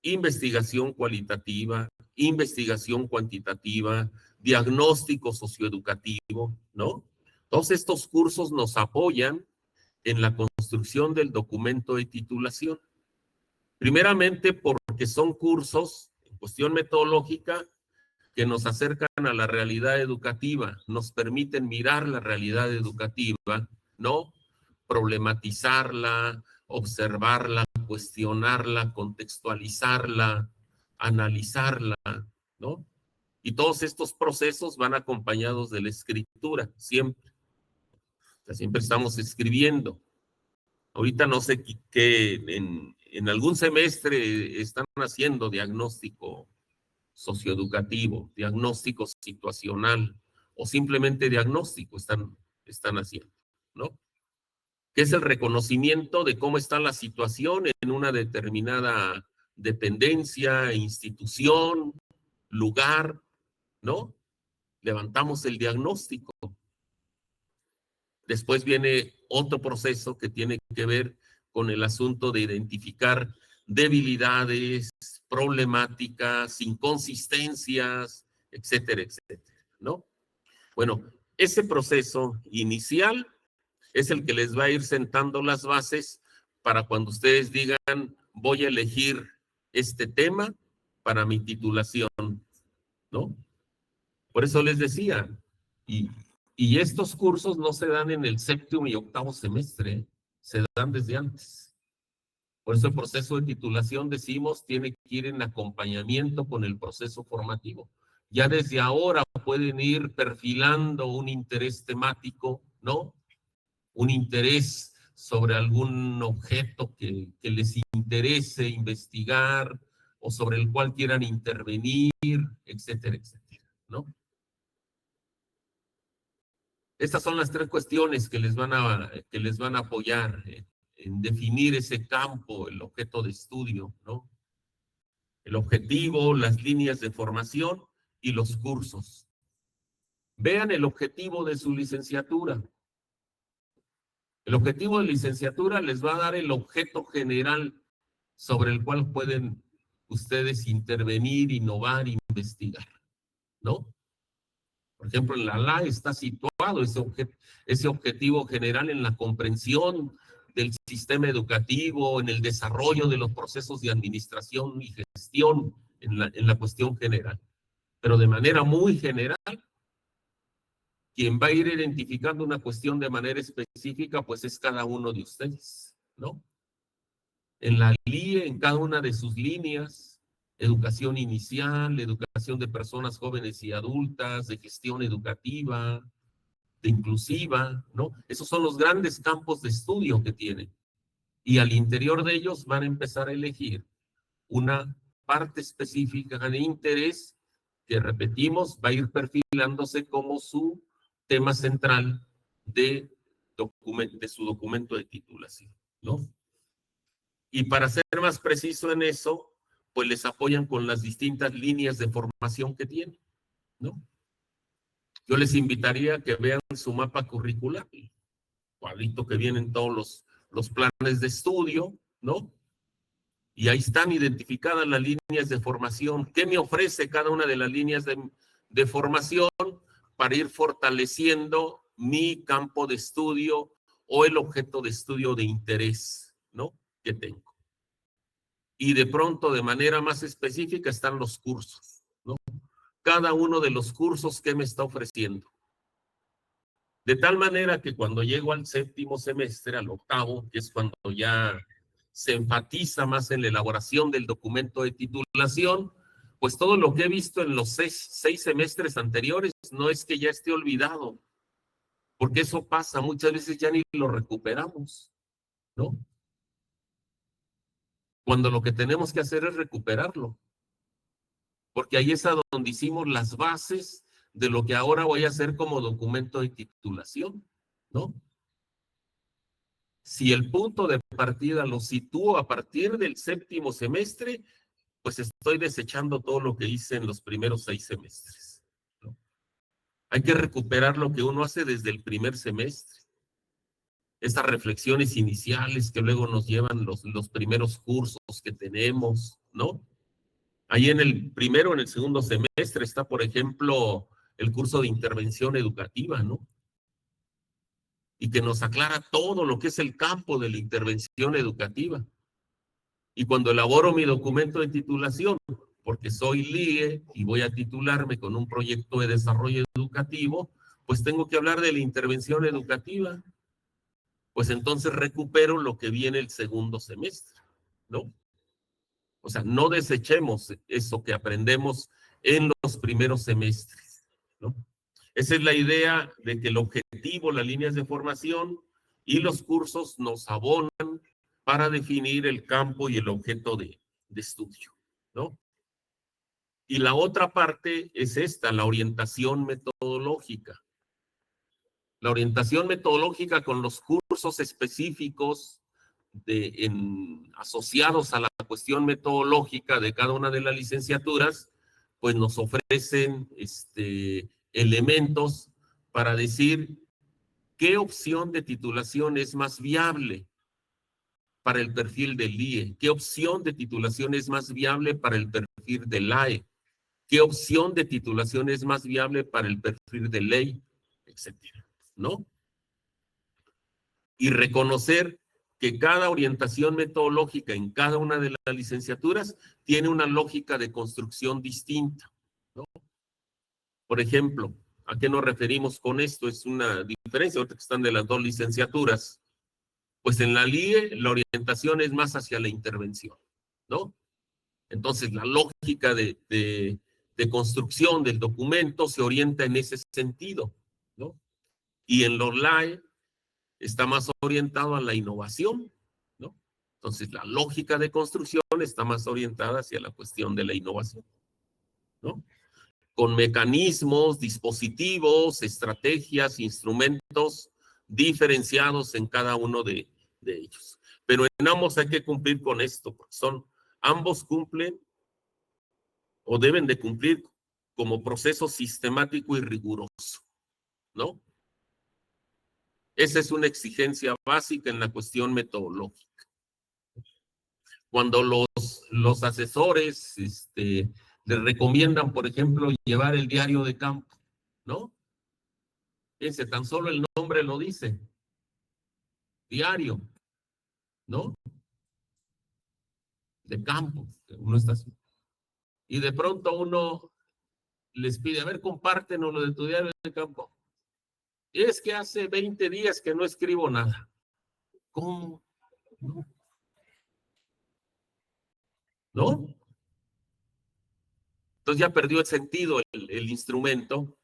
investigación cualitativa, investigación cuantitativa, diagnóstico socioeducativo, ¿no? Todos estos cursos nos apoyan en la construcción del documento de titulación. Primeramente porque son cursos en cuestión metodológica que nos acercan a la realidad educativa, nos permiten mirar la realidad educativa, ¿no? Problematizarla, observarla, cuestionarla, contextualizarla, analizarla, ¿no? Y todos estos procesos van acompañados de la escritura, siempre. O sea, siempre estamos escribiendo. Ahorita no sé qué en algún semestre están haciendo diagnóstico socioeducativo, diagnóstico situacional o simplemente diagnóstico están haciendo, ¿no? Que es el reconocimiento de cómo está la situación en una determinada dependencia, institución, lugar, ¿no? Levantamos el diagnóstico. Después viene otro proceso que tiene que ver con el asunto de identificar debilidades, problemáticas, inconsistencias, etcétera, etcétera, ¿no? Bueno, ese proceso inicial es el que les va a ir sentando las bases para cuando ustedes digan, voy a elegir este tema para mi titulación, ¿no? Por eso les decía, y estos cursos no se dan en el séptimo y octavo semestre, se dan desde antes. Por eso el proceso de titulación, decimos, tiene que ir en acompañamiento con el proceso formativo. Ya desde ahora pueden ir perfilando un interés temático, ¿no? Un interés sobre algún objeto que les interese investigar o sobre el cual quieran intervenir, etcétera, etcétera, ¿no? Estas son las tres cuestiones que les van a apoyar en definir ese campo, el objeto de estudio, ¿no? El objetivo, las líneas de formación y los cursos. Vean el objetivo de su licenciatura. El objetivo de licenciatura les va a dar el objeto general sobre el cual pueden ustedes intervenir, innovar, investigar, ¿no? Por ejemplo, en la LA está situado ese objetivo general en la comprensión del sistema educativo, en el desarrollo de los procesos de administración y gestión en la cuestión general. Pero de manera muy general, quien va a ir identificando una cuestión de manera específica, pues es cada uno de ustedes, ¿no? En la LIE, en cada una de sus líneas, educación inicial, educación de personas jóvenes y adultas, de gestión educativa, de inclusiva, ¿no? Esos son los grandes campos de estudio que tienen. Y al interior de ellos van a empezar a elegir una parte específica de interés que, repetimos, va a ir perfilándose como su tema central de su documento de titulación, ¿no? Y para ser más preciso en eso, pues les apoyan con las distintas líneas de formación que tienen, ¿no? Yo les invitaría a que vean su mapa curricular, el cuadrito que vienen todos los planes de estudio, ¿no? Y ahí están identificadas las líneas de formación. ¿Qué me ofrece cada una de las líneas de formación para ir fortaleciendo mi campo de estudio o el objeto de estudio de interés, ¿no? Que tengo. Y de pronto, de manera más específica, están los cursos, ¿no? Cada uno de los cursos que me está ofreciendo. De tal manera que cuando llego al séptimo semestre, al octavo, que es cuando ya se enfatiza más en la elaboración del documento de titulación, pues todo lo que he visto en los seis semestres anteriores no es que ya esté olvidado, porque eso pasa, muchas veces ya ni lo recuperamos, ¿no? Cuando lo que tenemos que hacer es recuperarlo, porque ahí es a donde hicimos las bases de lo que ahora voy a hacer como documento de titulación, ¿no? Si el punto de partida lo sitúo a partir del séptimo semestre, pues estoy desechando todo lo que hice en los primeros 6 semestres, ¿no? Hay que recuperar lo que uno hace desde el primer semestre. Estas reflexiones iniciales que luego nos llevan los primeros cursos que tenemos, ¿no? Ahí en el primero, en el segundo semestre está, por ejemplo, el curso de intervención educativa, ¿no? Y que nos aclara todo lo que es el campo de la intervención educativa. Y cuando elaboro mi documento de titulación, porque soy LIE y voy a titularme con un proyecto de desarrollo educativo, pues tengo que hablar de la intervención educativa. Pues entonces recupero lo que viene el segundo semestre, ¿no? O sea, no desechemos eso que aprendemos en los primeros semestres, ¿no? Esa es la idea de que el objetivo, las líneas de formación y los cursos nos abonan para definir el campo y el objeto de estudio, ¿no? Y la otra parte es esta, la orientación metodológica. La orientación metodológica con los cursos específicos asociados a la cuestión metodológica de cada una de las licenciaturas, pues nos ofrecen elementos para decir qué opción de titulación es más viable para el perfil del IE, qué opción de titulación es más viable para el perfil del AE, qué opción de titulación es más viable para el perfil de ley, etcétera, ¿no? Y reconocer que cada orientación metodológica en cada una de las licenciaturas tiene una lógica de construcción distinta, ¿no? Por ejemplo, ¿a qué nos referimos con esto? Es una diferencia, ahorita que están de las dos licenciaturas. Pues en la LIE la orientación es más hacia la intervención, ¿no? Entonces la lógica de construcción del documento se orienta en ese sentido, ¿no? Y en los LAE está más orientado a la innovación, ¿no? Entonces, la lógica de construcción está más orientada hacia la cuestión de la innovación, ¿no? Con mecanismos, dispositivos, estrategias, instrumentos diferenciados en cada uno de ellos. Pero en ambos hay que cumplir con esto, porque ambos cumplen o deben de cumplir como proceso sistemático y riguroso, ¿no? Esa es una exigencia básica en la cuestión metodológica. Cuando los asesores les recomiendan, por ejemplo, llevar el diario de campo, ¿no? Fíjense, tan solo el nombre lo dice. Diario, ¿no? De campo, que uno está así. Y de pronto uno les pide, a ver, compártenos lo de tu diario de campo. Es que hace 20 días que no escribo nada. ¿Cómo? ¿No? Entonces ya perdió el sentido el instrumento.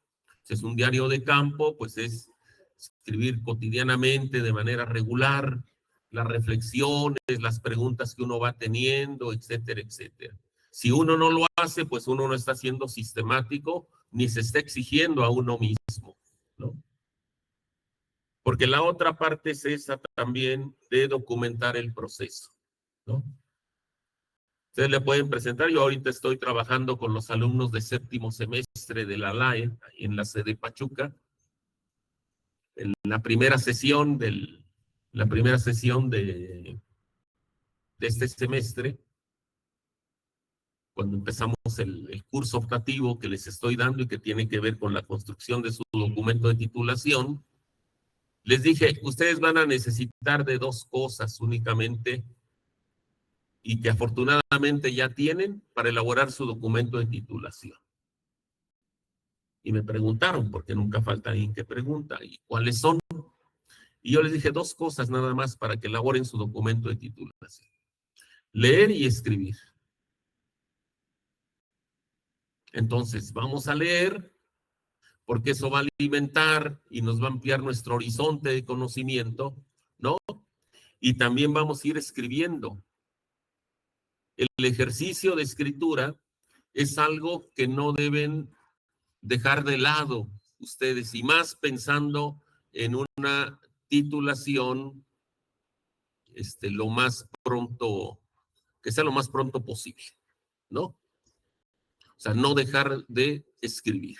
Si es un diario de campo, pues es escribir cotidianamente de manera regular las reflexiones, las preguntas que uno va teniendo, etcétera, etcétera. Si uno no lo hace, pues uno no está siendo sistemático ni se está exigiendo a uno mismo, ¿no? Porque la otra parte es esa también de documentar el proceso, ¿no? Ustedes le pueden presentar, yo ahorita estoy trabajando con los alumnos de séptimo semestre de la LAE, en la sede Pachuca, en la primera sesión de este semestre, cuando empezamos el curso optativo que les estoy dando y que tiene que ver con la construcción de su documento de titulación, les dije, ustedes van a necesitar de 2 cosas únicamente y que afortunadamente ya tienen para elaborar su documento de titulación. Y me preguntaron, porque nunca falta alguien que pregunta, ¿y cuáles son? Y yo les dije 2 cosas nada más para que elaboren su documento de titulación. Leer y escribir. Entonces, vamos a leer, porque eso va a alimentar y nos va a ampliar nuestro horizonte de conocimiento, ¿no? Y también vamos a ir escribiendo. El ejercicio de escritura es algo que no deben dejar de lado ustedes, y más pensando en una titulación lo más pronto, que sea lo más pronto posible, ¿no? O sea, no dejar de escribir,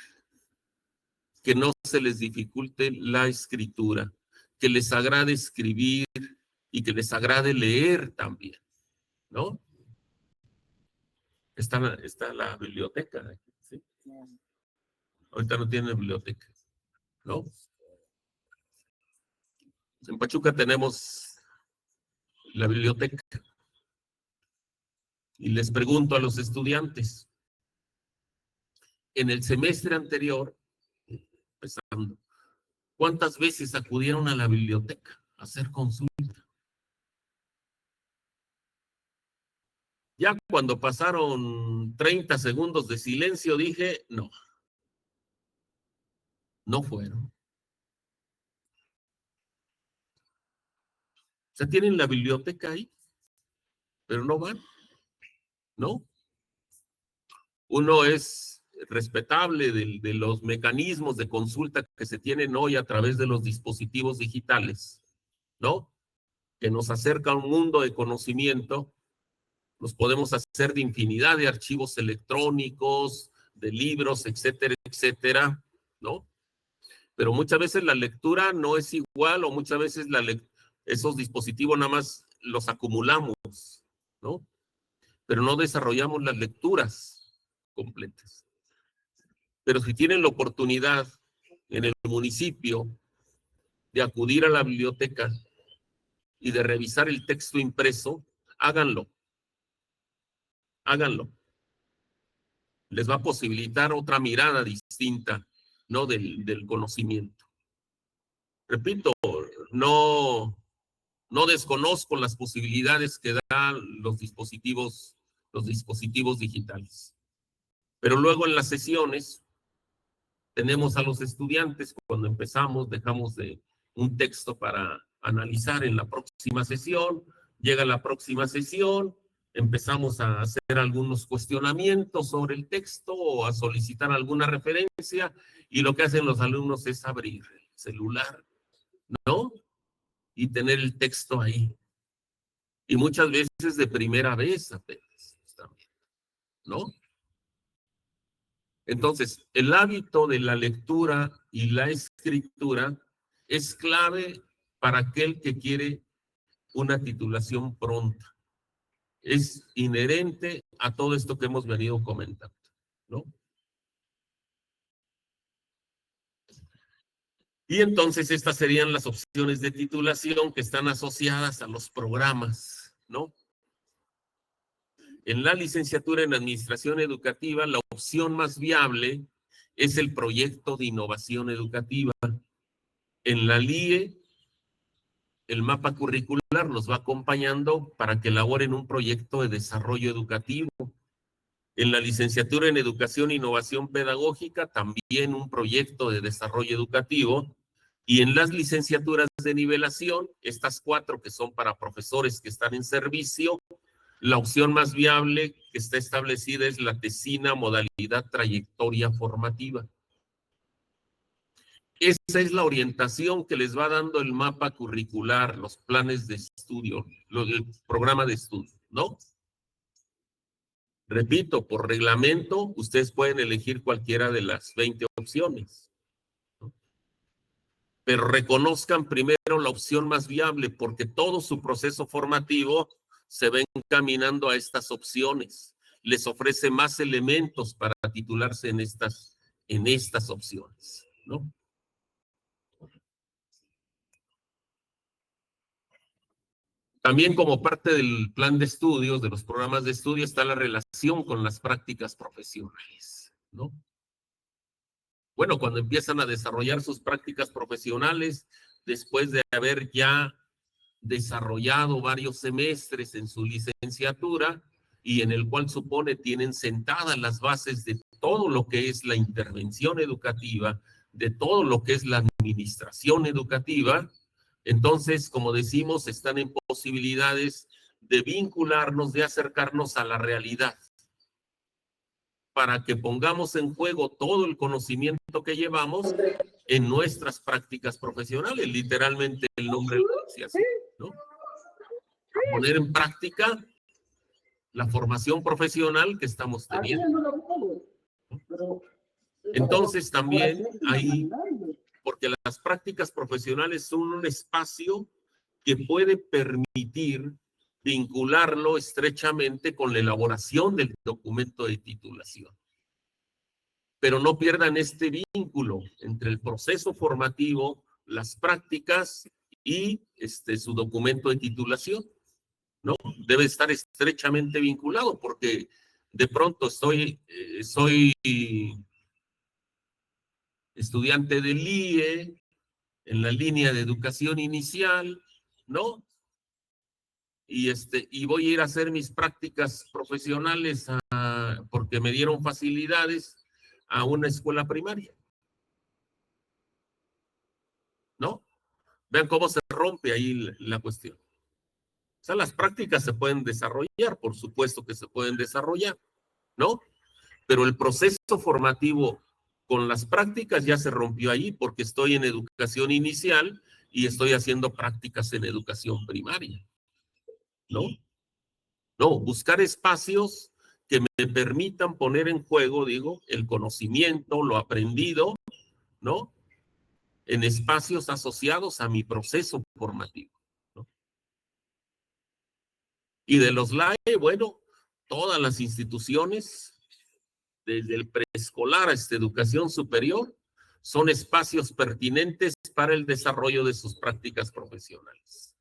que no se les dificulte la escritura, que les agrade escribir y que les agrade leer también, ¿no? Está la biblioteca, ¿sí? Ahorita no tiene biblioteca, ¿no? En Pachuca tenemos la biblioteca. Y les pregunto a los estudiantes, en el semestre anterior, empezando, ¿cuántas veces acudieron a la biblioteca a hacer consulta? Ya cuando pasaron 30 segundos de silencio dije, no, no fueron. O sea, tienen la biblioteca ahí, pero no van, ¿no? Uno es respetable de los mecanismos de consulta que se tienen hoy a través de los dispositivos digitales, ¿no? Que nos acerca a un mundo de conocimiento. Nos podemos hacer de infinidad de archivos electrónicos, de libros, etcétera, etcétera, ¿no? Pero muchas veces la lectura no es igual, o muchas veces esos dispositivos nada más los acumulamos, ¿no? Pero no desarrollamos las lecturas completas. Pero si tienen la oportunidad en el municipio de acudir a la biblioteca y de revisar el texto impreso, háganlo. Háganlo. Les va a posibilitar otra mirada distinta, ¿no? Del conocimiento. Repito, no desconozco las posibilidades que dan los dispositivos digitales. Pero luego en las sesiones tenemos a los estudiantes, cuando empezamos, dejamos un texto para analizar en la próxima sesión, llega la próxima sesión, empezamos a hacer algunos cuestionamientos sobre el texto o a solicitar alguna referencia, y lo que hacen los alumnos es abrir el celular, ¿no? Y tener el texto ahí. Y muchas veces de primera vez apenas también, ¿no? Entonces, el hábito de la lectura y la escritura es clave para aquel que quiere una titulación pronta. Es inherente a todo esto que hemos venido comentando, ¿no? Y entonces estas serían las opciones de titulación que están asociadas a los programas, ¿no? En la licenciatura en Administración Educativa, la opción más viable es el proyecto de innovación educativa. En la LIE, el mapa curricular los va acompañando para que elaboren un proyecto de desarrollo educativo. En la licenciatura en Educación e Innovación Pedagógica, también un proyecto de desarrollo educativo. Y en las licenciaturas de nivelación, estas 4 que son para profesores que están en servicio, la opción más viable que está establecida es la tesina modalidad trayectoria formativa. Esa es la orientación que les va dando el mapa curricular, los planes de estudio, el programa de estudio, ¿no? Repito, por reglamento, ustedes pueden elegir cualquiera de las 20 opciones, ¿no? Pero reconozcan primero la opción más viable, porque todo su proceso formativo se va encaminando a estas opciones. Les ofrece más elementos para titularse en estas opciones, ¿no? También como parte del plan de estudios, de los programas de estudio, está la relación con las prácticas profesionales, ¿no? Bueno, cuando empiezan a desarrollar sus prácticas profesionales, después de haber ya desarrollado varios semestres en su licenciatura, y en el cual supone tienen sentadas las bases de todo lo que es la intervención educativa, de todo lo que es la administración educativa. Entonces, como decimos, están en posibilidades de vincularnos, de acercarnos a la realidad, para que pongamos en juego todo el conocimiento que llevamos en nuestras prácticas profesionales. Literalmente el nombre lo dice así, ¿no? poner en práctica la formación profesional que estamos teniendo. Entonces también hay, porque las prácticas profesionales son un espacio que puede permitir vincularlo estrechamente con la elaboración del documento de titulación. Pero no pierdan este vínculo entre el proceso formativo, las prácticas y su documento de titulación, ¿no? Debe estar estrechamente vinculado porque de pronto soy estudiante del IE en la línea de educación inicial, ¿no? Y voy a ir a hacer mis prácticas profesionales porque me dieron facilidades a una escuela primaria, ¿no? Vean cómo se rompe ahí la cuestión. O sea, las prácticas se pueden desarrollar, por supuesto que se pueden desarrollar, ¿no? Pero el proceso formativo con las prácticas ya se rompió ahí porque estoy en educación inicial y estoy haciendo prácticas en educación primaria, ¿no? No, buscar espacios que me permitan poner en juego, digo, el conocimiento, lo aprendido, ¿no? En espacios asociados a mi proceso formativo, ¿no? Y de los LAE, bueno, todas las instituciones, desde el preescolar hasta educación superior, son espacios pertinentes para el desarrollo de sus prácticas profesionales.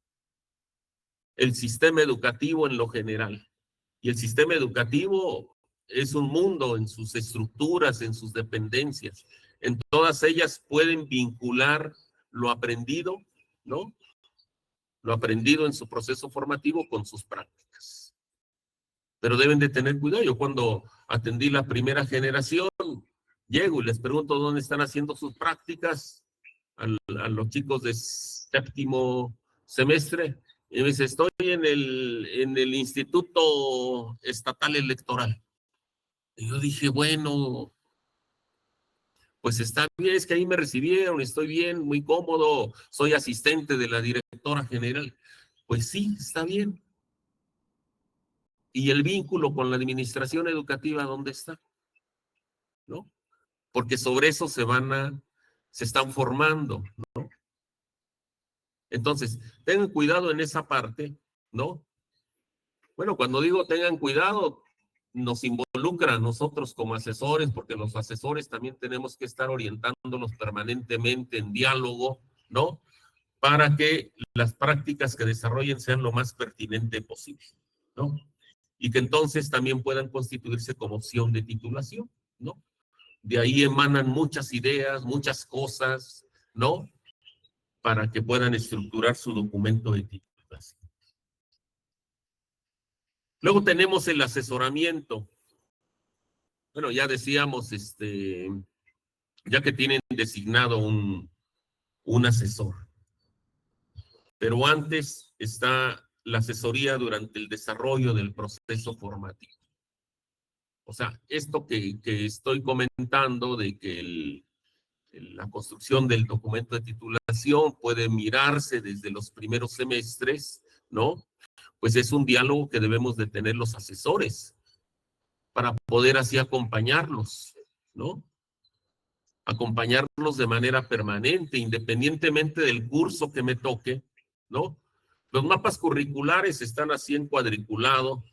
El sistema educativo en lo general. Y el sistema educativo es un mundo en sus estructuras, en sus dependencias. En todas ellas pueden vincular lo aprendido, ¿no? Lo aprendido en su proceso formativo con sus prácticas. Pero deben de tener cuidado. Yo cuando atendí la primera generación, llego y les pregunto dónde están haciendo sus prácticas a los chicos de séptimo semestre. Y me dice, estoy en el Instituto Estatal Electoral. Y yo dije, bueno, pues está bien, es que ahí me recibieron, estoy bien, muy cómodo, soy asistente de la directora general. Pues sí, está bien. ¿Y el vínculo con la administración educativa dónde está? ¿No? Porque sobre eso se están formando, ¿no? Entonces, tengan cuidado en esa parte, ¿no? Bueno, cuando digo tengan cuidado, nos involucra a nosotros como asesores, porque los asesores también tenemos que estar orientándolos permanentemente en diálogo, ¿no? Para que las prácticas que desarrollen sean lo más pertinente posible, ¿no? Y que entonces también puedan constituirse como opción de titulación, ¿no? De ahí emanan muchas ideas, muchas cosas, ¿no? Para que puedan estructurar su documento de titulación. Luego tenemos el asesoramiento. Bueno, ya decíamos, ya que tienen designado un asesor. Pero antes está la asesoría durante el desarrollo del proceso formativo. O sea, esto que estoy comentando de que la construcción del documento de titulación puede mirarse desde los primeros semestres, ¿no? Pues es un diálogo que debemos de tener los asesores para poder así acompañarlos, ¿no? Acompañarlos de manera permanente, independientemente del curso que me toque, ¿no? Los mapas curriculares están así en cuadriculado,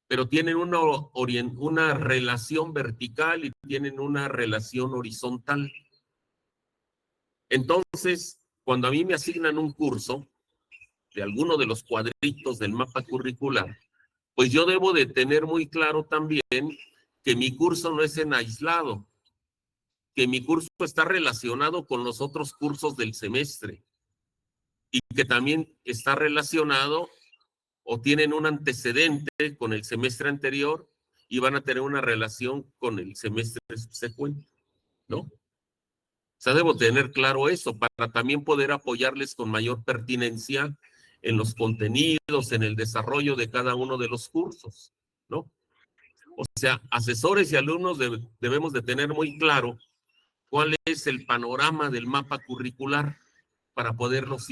pero tienen una relación vertical y tienen una relación horizontal. Entonces, cuando a mí me asignan un curso de alguno de los cuadritos del mapa curricular, pues yo debo de tener muy claro también que mi curso no es en aislado, que mi curso está relacionado con los otros cursos del semestre y que también está relacionado o tienen un antecedente con el semestre anterior y van a tener una relación con el semestre subsecuente, ¿no? O sea, debo tener claro eso para también poder apoyarles con mayor pertinencia en los contenidos, en el desarrollo de cada uno de los cursos, ¿no? O sea, asesores y alumnos debemos de tener muy claro cuál es el panorama del mapa curricular para poderlos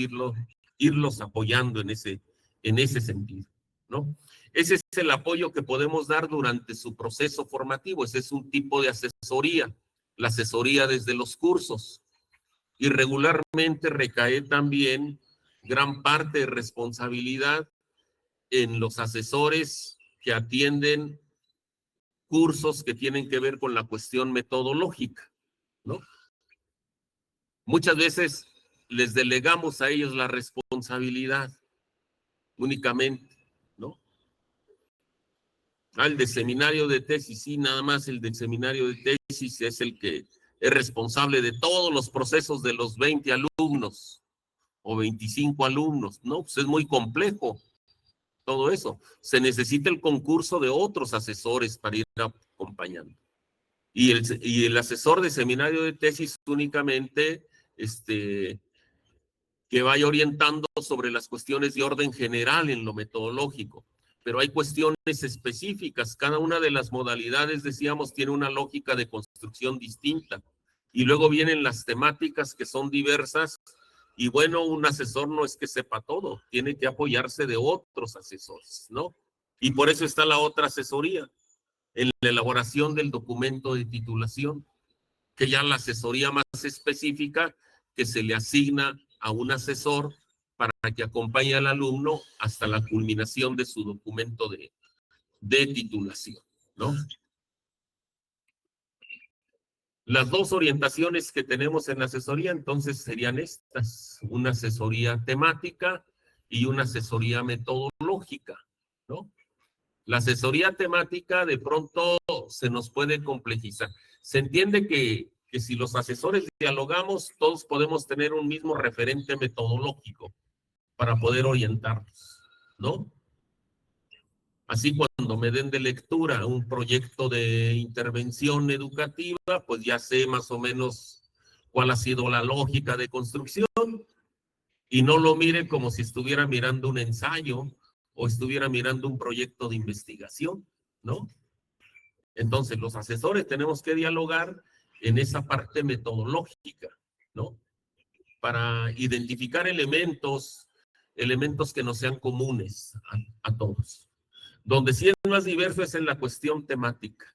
irlos apoyando en ese en ese sentido, ¿no? Ese es el apoyo que podemos dar durante su proceso formativo. Ese es un tipo de asesoría, la asesoría desde los cursos. Y regularmente recae también gran parte de responsabilidad en los asesores que atienden cursos que tienen que ver con la cuestión metodológica, ¿no? Muchas veces les delegamos a ellos la responsabilidad únicamente, ¿no? Al de seminario de tesis, sí, nada más el del seminario de tesis es el que es responsable de todos los procesos de los 20 alumnos o 25 alumnos, ¿no? Pues es muy complejo todo eso. Se necesita el concurso de otros asesores para ir acompañando. Y el asesor de seminario de tesis únicamente, que vaya orientando sobre las cuestiones de orden general en lo metodológico. Pero hay cuestiones específicas. Cada una de las modalidades, decíamos, tiene una lógica de construcción distinta. Y luego vienen las temáticas que son diversas. Y bueno, un asesor no es que sepa todo, tiene que apoyarse de otros asesores, ¿no? Y por eso está la otra asesoría, en la elaboración del documento de titulación, que ya la asesoría más específica que se le asigna a un asesor para que acompañe al alumno hasta la culminación de su documento de titulación, ¿no? Las dos orientaciones que tenemos en la asesoría entonces serían estas, una asesoría temática y una asesoría metodológica, ¿no? La asesoría temática de pronto se nos puede complejizar. Se entiende que si los asesores dialogamos, todos podemos tener un mismo referente metodológico para poder orientarnos, ¿no? Así cuando me den de lectura un proyecto de intervención educativa, pues ya sé más o menos cuál ha sido la lógica de construcción y no lo mire como si estuviera mirando un ensayo o estuviera mirando un proyecto de investigación, ¿no? Entonces los asesores tenemos que dialogar en esa parte metodológica, ¿no? Para identificar elementos que nos sean comunes a todos. Donde sí es más diverso es en la cuestión temática,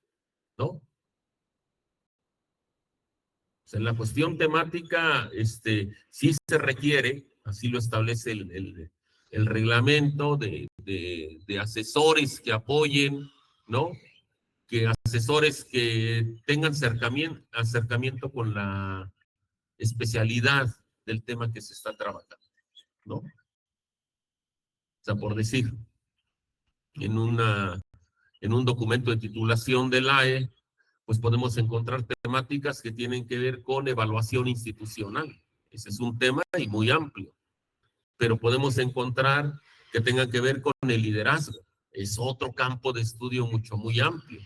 ¿no? O sea, en la cuestión temática, sí se requiere, así lo establece el reglamento de asesores que apoyen, ¿no? Que asesores que tengan acercamiento con la especialidad del tema que se está trabajando, ¿no? O sea, por decir, en un documento de titulación del AE, pues podemos encontrar temáticas que tienen que ver con evaluación institucional. Ese es un tema y muy amplio. Pero podemos encontrar que tengan que ver con el liderazgo. Es otro campo de estudio muy amplio.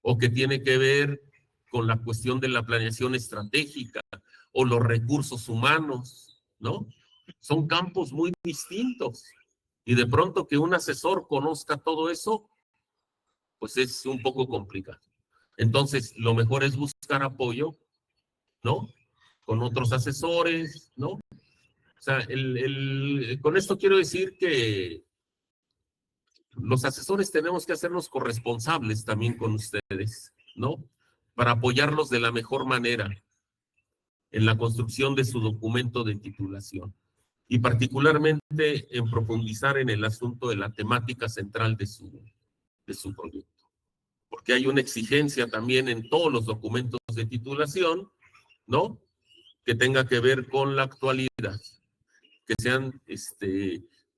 O que tiene que ver con la cuestión de la planeación estratégica o los recursos humanos, ¿no? Son campos muy distintos. Y de pronto que un asesor conozca todo eso, pues es un poco complicado. Entonces, lo mejor es buscar apoyo, ¿no? Con otros asesores, ¿no? O sea, con esto quiero decir que los asesores tenemos que hacernos corresponsables también con ustedes, ¿no? Para apoyarlos de la mejor manera en la construcción de su documento de titulación y particularmente en profundizar en el asunto de la temática central de su proyecto. Porque hay una exigencia también en todos los documentos de titulación, ¿no? Que tenga que ver con la actualidad, que sean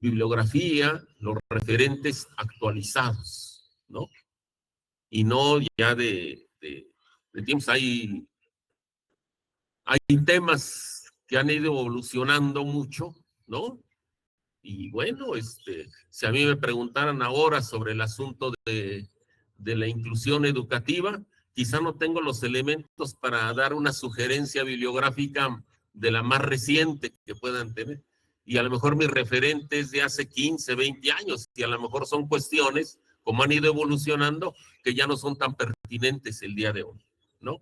bibliografía, los referentes actualizados, ¿no? Y no ya de tiempos. Hay temas que han ido evolucionando mucho, ¿no? Y bueno, si a mí me preguntaran ahora sobre el asunto de la inclusión educativa, quizá no tengo los elementos para dar una sugerencia bibliográfica de la más reciente que puedan tener. Y a lo mejor mis referentes de hace 15, 20 años, y a lo mejor son cuestiones, como han ido evolucionando, que ya no son tan pertinentes el día de hoy, ¿no?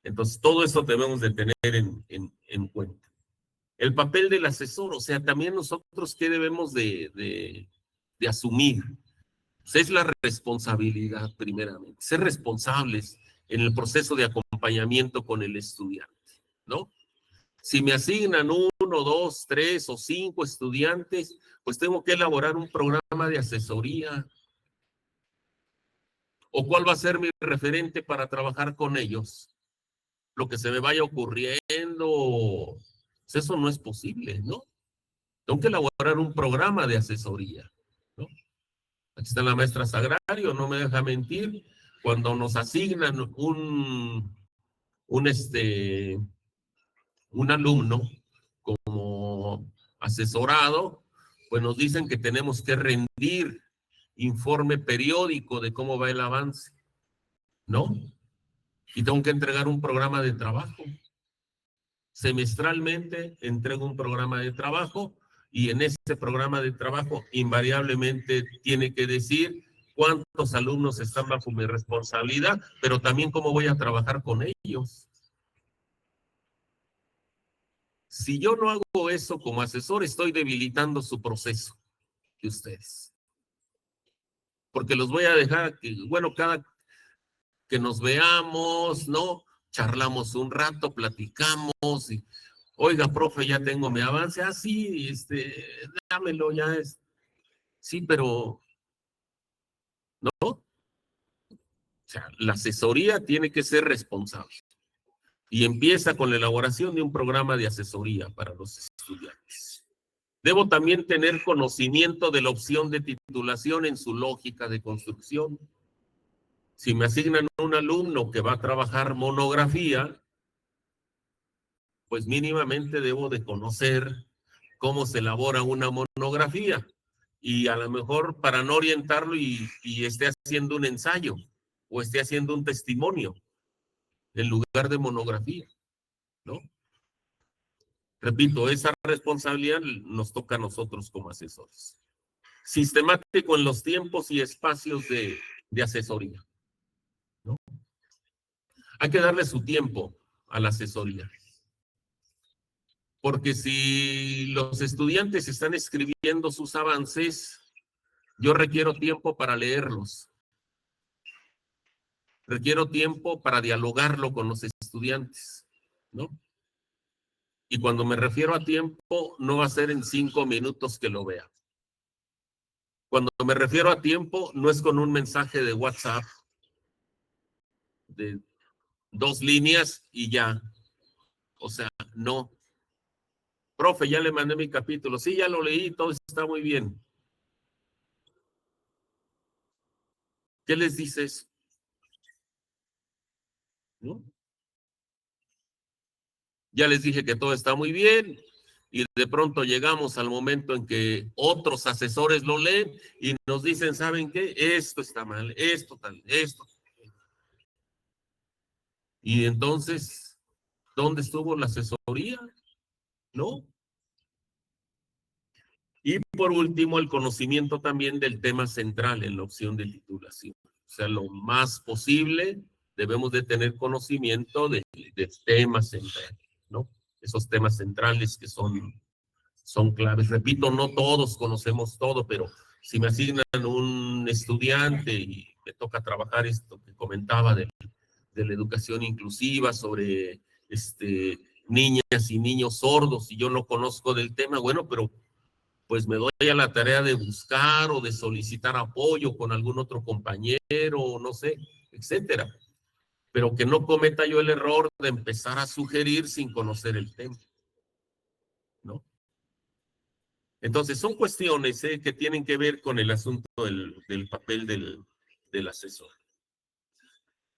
Entonces, todo eso debemos de tener en cuenta. El papel del asesor, o sea, también nosotros, ¿qué debemos de asumir? Pues es la responsabilidad, primeramente, ser responsables en el proceso de acompañamiento con el estudiante, ¿no? Si me asignan 1, 2, 3 o 5 estudiantes, pues tengo que elaborar un programa de asesoría. ¿O cuál va a ser mi referente para trabajar con ellos? Lo que se me vaya ocurriendo, pues eso no es posible, ¿no? Tengo que elaborar un programa de asesoría, ¿no? Aquí está la maestra Sagrario, no me deja mentir. Cuando nos asignan un alumno como asesorado, pues nos dicen que tenemos que rendir informe periódico de cómo va el avance, ¿no? Y tengo que entregar un programa de trabajo. Semestralmente entrego un programa de trabajo y en ese programa de trabajo invariablemente tiene que decir cuántos alumnos están bajo mi responsabilidad, pero también cómo voy a trabajar con ellos. Si yo no hago eso como asesor, estoy debilitando su proceso de ustedes. Porque los voy a dejar que, bueno, cada que nos veamos, ¿no? Charlamos un rato, platicamos y, oiga, profe, ya tengo mi avance. Ah, sí, dámelo, ya es. Sí, pero, ¿no? O sea, la asesoría tiene que ser responsable. Y empieza con la elaboración de un programa de asesoría para los estudiantes. Debo también tener conocimiento de la opción de titulación en su lógica de construcción. Si me asignan un alumno que va a trabajar monografía, pues mínimamente debo de conocer cómo se elabora una monografía. Y a lo mejor para no orientarlo y esté haciendo un ensayo o esté haciendo un testimonio en lugar de monografía, ¿no? Repito, esa responsabilidad nos toca a nosotros como asesores. Sistemático en los tiempos y espacios de asesoría, ¿no? Hay que darle su tiempo a la asesoría. Porque si los estudiantes están escribiendo sus avances, yo requiero tiempo para leerlos. Requiero tiempo para dialogarlo con los estudiantes, ¿no? Y cuando me refiero a tiempo, no va a ser en 5 minutos que lo vea. Cuando me refiero a tiempo, no es con un mensaje de WhatsApp de 2 líneas y ya. O sea, no. Profe, ya le mandé mi capítulo. Sí, ya lo leí, todo está muy bien. ¿Qué les dices? ¿No? Ya les dije que todo está muy bien y de pronto llegamos al momento en que otros asesores lo leen y nos dicen, ¿saben qué? Esto está mal, esto tal, esto. Y entonces, ¿dónde estuvo la asesoría? ¿No? Y por último, el conocimiento también del tema central en la opción de titulación. O sea, lo más posible debemos de tener conocimiento del tema central, ¿no? Esos temas centrales que son claves. Repito, no todos conocemos todo, pero si me asignan un estudiante y me toca trabajar esto que comentaba de la educación inclusiva sobre niñas y niños sordos y yo no conozco del tema, bueno, pero pues me doy a la tarea de buscar o de solicitar apoyo con algún otro compañero, no sé, etcétera. Pero que no cometa yo el error de empezar a sugerir sin conocer el tema, ¿no? Entonces, son cuestiones que tienen que ver con el asunto del papel del asesor.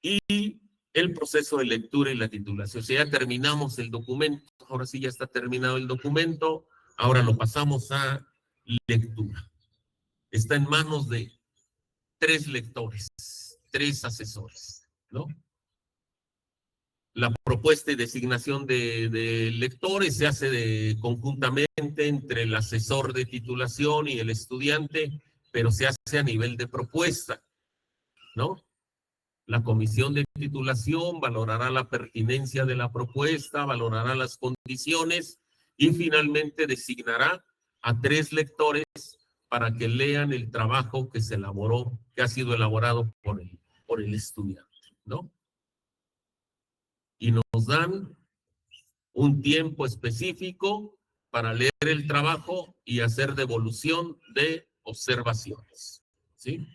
Y el proceso de lectura y la titulación. O sea, ya terminamos el documento, ahora sí ya está terminado el documento, ahora lo pasamos a lectura. Está en manos de 3 lectores, 3 asesores, ¿no? La propuesta y designación de lectores se hace conjuntamente entre el asesor de titulación y el estudiante, pero se hace a nivel de propuesta, ¿no? La comisión de titulación valorará la pertinencia de la propuesta, valorará las condiciones Y finalmente designará a 3 lectores para que lean el trabajo que se elaboró, que ha sido elaborado por el estudiante, ¿no? Y nos dan un tiempo específico para leer el trabajo y hacer devolución de observaciones, ¿sí?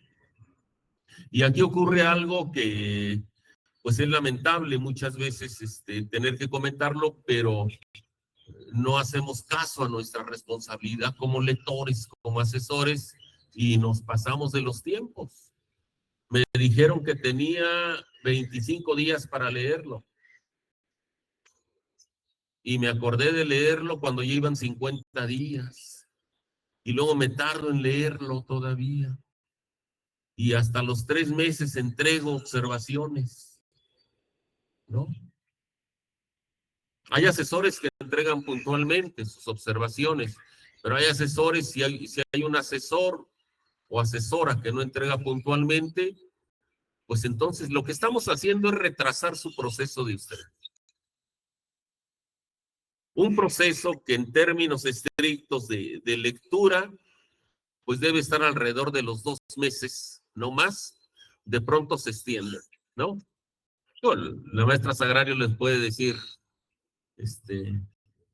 Y aquí ocurre algo que, pues, es lamentable muchas veces tener que comentarlo, pero no hacemos caso a nuestra responsabilidad como lectores, como asesores, y nos pasamos de los tiempos. Me dijeron que tenía 25 días para leerlo. Y me acordé de leerlo cuando ya iban 50 días. Y luego me tardo en leerlo todavía. Y hasta los 3 meses entrego observaciones, ¿no? Hay asesores que entregan puntualmente sus observaciones, pero hay asesores, si hay un asesor o asesora que no entrega puntualmente, pues entonces lo que estamos haciendo es retrasar su proceso de usted. Un proceso que en términos estrictos de lectura, pues debe estar alrededor de los 2 meses, no más, de pronto se extiende, ¿no? La maestra Sagrario les puede decir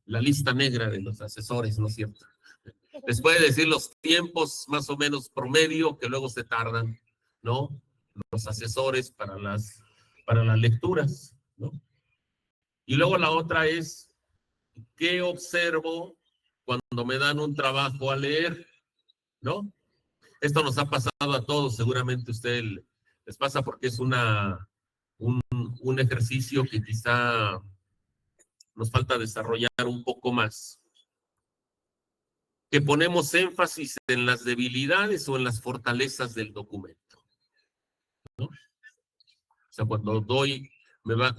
la lista negra de los asesores, ¿no es cierto? Les puede decir los tiempos más o menos promedio que luego se tardan, ¿no? Los asesores para las lecturas, ¿no? Y luego la otra es, ¿qué observo cuando me dan un trabajo a leer? ¿No? Esto nos ha pasado a todos, seguramente a usted les pasa porque es un ejercicio que quizá nos falta desarrollar un poco más. Que ponemos énfasis en las debilidades o en las fortalezas del documento, ¿no? O sea, cuando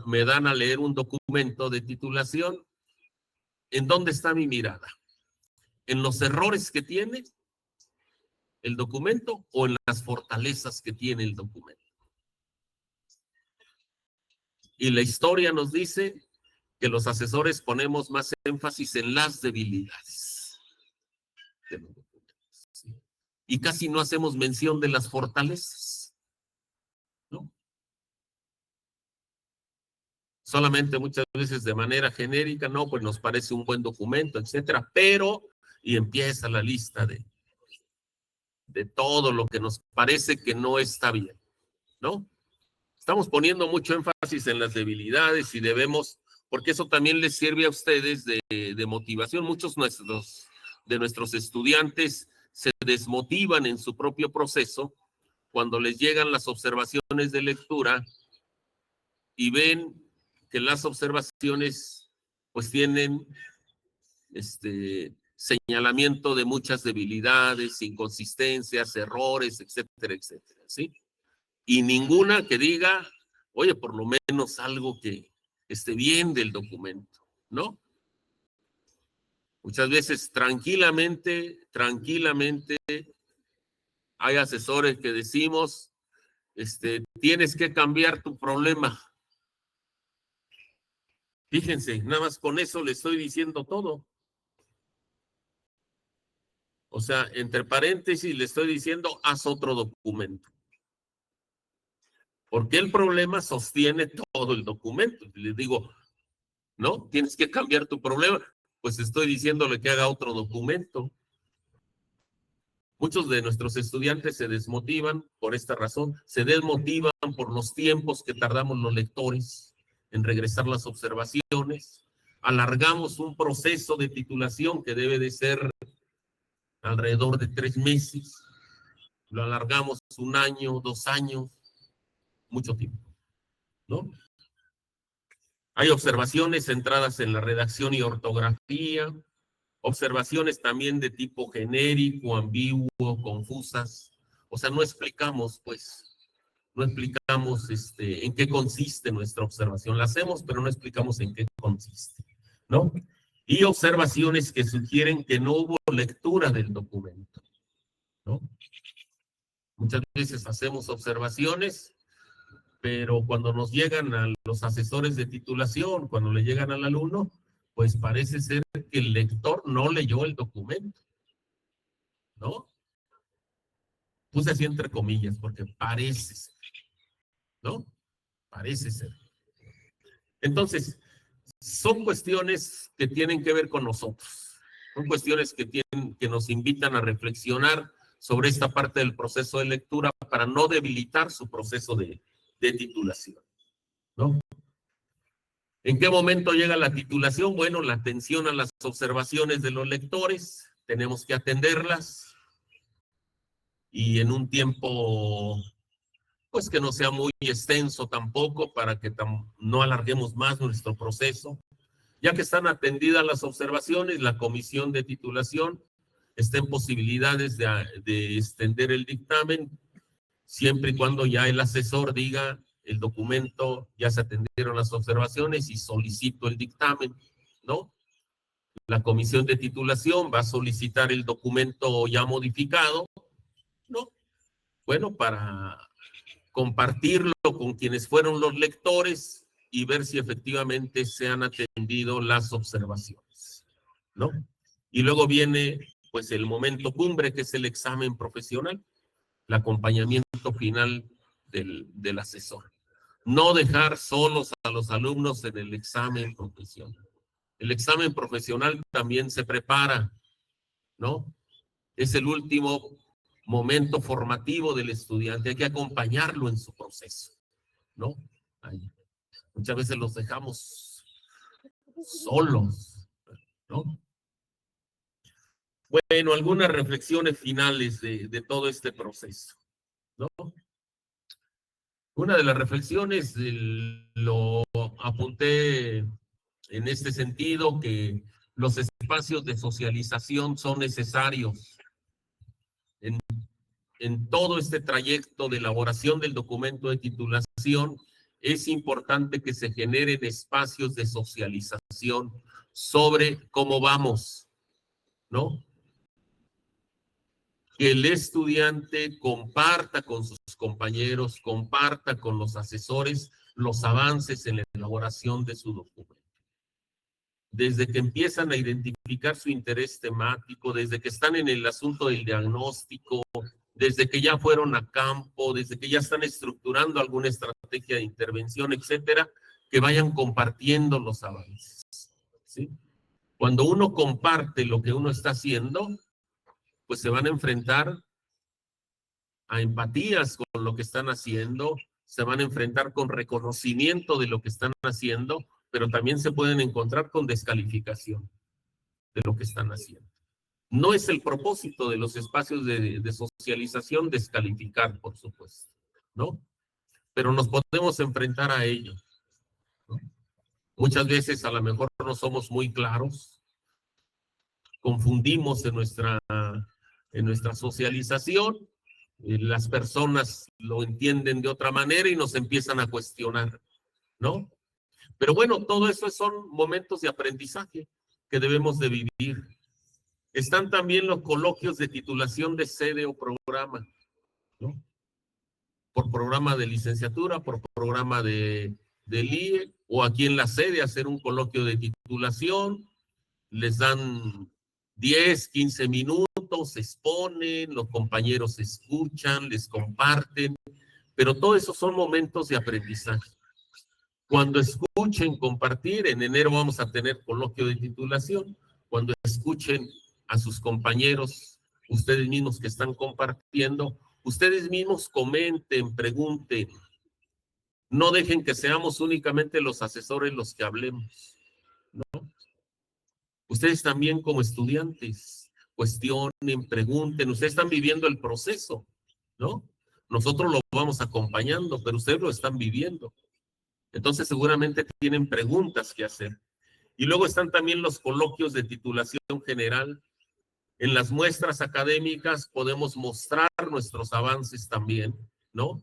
me dan a leer un documento de titulación, ¿en dónde está mi mirada? ¿En los errores que tiene el documento o en las fortalezas que tiene el documento? Y la historia nos dice que los asesores ponemos más énfasis en las debilidades de los documentos, ¿sí? Y casi no hacemos mención de las fortalezas, ¿no? Solamente muchas veces de manera genérica, no, pues nos parece un buen documento, etcétera, pero, y empieza la lista de todo lo que nos parece que no está bien, ¿no? Estamos poniendo mucho énfasis en las debilidades y debemos, porque eso también les sirve a ustedes de motivación. Muchos de nuestros estudiantes se desmotivan en su propio proceso cuando les llegan las observaciones de lectura y ven que las observaciones pues tienen señalamiento de muchas debilidades, inconsistencias, errores, etcétera, etcétera, ¿sí? Y ninguna que diga, oye, por lo menos algo que esté bien del documento, ¿no? Muchas veces tranquilamente, hay asesores que decimos, tienes que cambiar tu problema. Fíjense, nada más con eso le estoy diciendo todo. O sea, entre paréntesis le estoy diciendo, haz otro documento. Porque el problema sostiene todo el documento. Les digo, ¿no? Tienes que cambiar tu problema. Pues estoy diciéndole que haga otro documento. Muchos de nuestros estudiantes se desmotivan por esta razón. Se desmotivan por los tiempos que tardamos los lectores en regresar las observaciones. Alargamos un proceso de titulación que debe de ser alrededor de 3 meses. Lo alargamos 1 año, 2 años, mucho tiempo, ¿no? Hay observaciones centradas en la redacción y ortografía, observaciones también de tipo genérico, ambiguo, confusas. O sea, no explicamos, pues, en qué consiste nuestra observación. La hacemos, pero no explicamos en qué consiste, ¿no? Y observaciones que sugieren que no hubo lectura del documento, ¿no? Muchas veces hacemos observaciones, pero cuando nos llegan a los asesores de titulación, cuando le llegan al alumno, pues parece ser que el lector no leyó el documento, ¿no? Puse así entre comillas, porque parece ser, ¿no? Parece ser. Entonces, son cuestiones que tienen que ver con nosotros. Son cuestiones que nos invitan a reflexionar sobre esta parte del proceso de lectura para no debilitar su proceso de titulación, ¿no? ¿En qué momento llega la titulación? Bueno, la atención a las observaciones de los lectores, tenemos que atenderlas y en un tiempo, pues que no sea muy extenso tampoco para que no alarguemos más nuestro proceso. Ya que están atendidas las observaciones, la comisión de titulación está en posibilidades de extender el dictamen, siempre y cuando ya el asesor diga el documento, ya se atendieron las observaciones y solicito el dictamen, ¿no? La comisión de titulación va a solicitar el documento ya modificado, ¿no? Bueno, para compartirlo con quienes fueron los lectores y ver si efectivamente se han atendido las observaciones, ¿no? Y luego viene, pues, el momento cumbre, que es el examen profesional, el acompañamiento final del asesor. No dejar solos a los alumnos en el examen profesional. El examen profesional también se prepara, ¿no? Es el último momento formativo del estudiante. Hay que acompañarlo en su proceso, ¿no? Ahí. Muchas veces los dejamos solos, ¿no? Bueno, algunas reflexiones finales de todo este proceso, ¿no? Una de las reflexiones lo apunté en este sentido, que los espacios de socialización son necesarios en todo este trayecto de elaboración del documento de titulación. Es importante que se generen espacios de socialización sobre cómo vamos, ¿no? Que el estudiante comparta con sus compañeros, comparta con los asesores los avances en la elaboración de su documento. Desde que empiezan a identificar su interés temático, desde que están en el asunto del diagnóstico, desde que ya fueron a campo, desde que ya están estructurando alguna estrategia de intervención, etcétera, que vayan compartiendo los avances, ¿sí? Cuando uno comparte lo que uno está haciendo, pues se van a enfrentar a empatías con lo que están haciendo, se van a enfrentar con reconocimiento de lo que están haciendo, pero también se pueden encontrar con descalificación de lo que están haciendo. No es el propósito de los espacios de socialización descalificar, por supuesto, ¿no? Pero nos podemos enfrentar a ello, ¿no? Muchas veces a lo mejor no somos muy claros, confundimos en nuestra socialización, las personas lo entienden de otra manera y nos empiezan a cuestionar, ¿no? Pero bueno, todo eso son momentos de aprendizaje que debemos de vivir. Están también los coloquios de titulación de sede o programa, ¿no? Por programa de licenciatura, por programa del IE, o aquí en la sede hacer un coloquio de titulación, les dan 10, 15 minutos, se exponen, los compañeros escuchan, les comparten, pero todo eso son momentos de aprendizaje. Cuando escuchen compartir, en enero vamos a tener coloquio de titulación, cuando escuchen a sus compañeros, ustedes mismos que están compartiendo, ustedes mismos comenten, pregunten, no dejen que seamos únicamente los asesores los que hablemos, ¿no? Ustedes también como estudiantes cuestionen, pregunten, ustedes están viviendo el proceso, ¿no? Nosotros lo vamos acompañando, pero ustedes lo están viviendo. Entonces seguramente tienen preguntas que hacer. Y luego están también los coloquios de titulación general. En las muestras académicas podemos mostrar nuestros avances también, ¿no?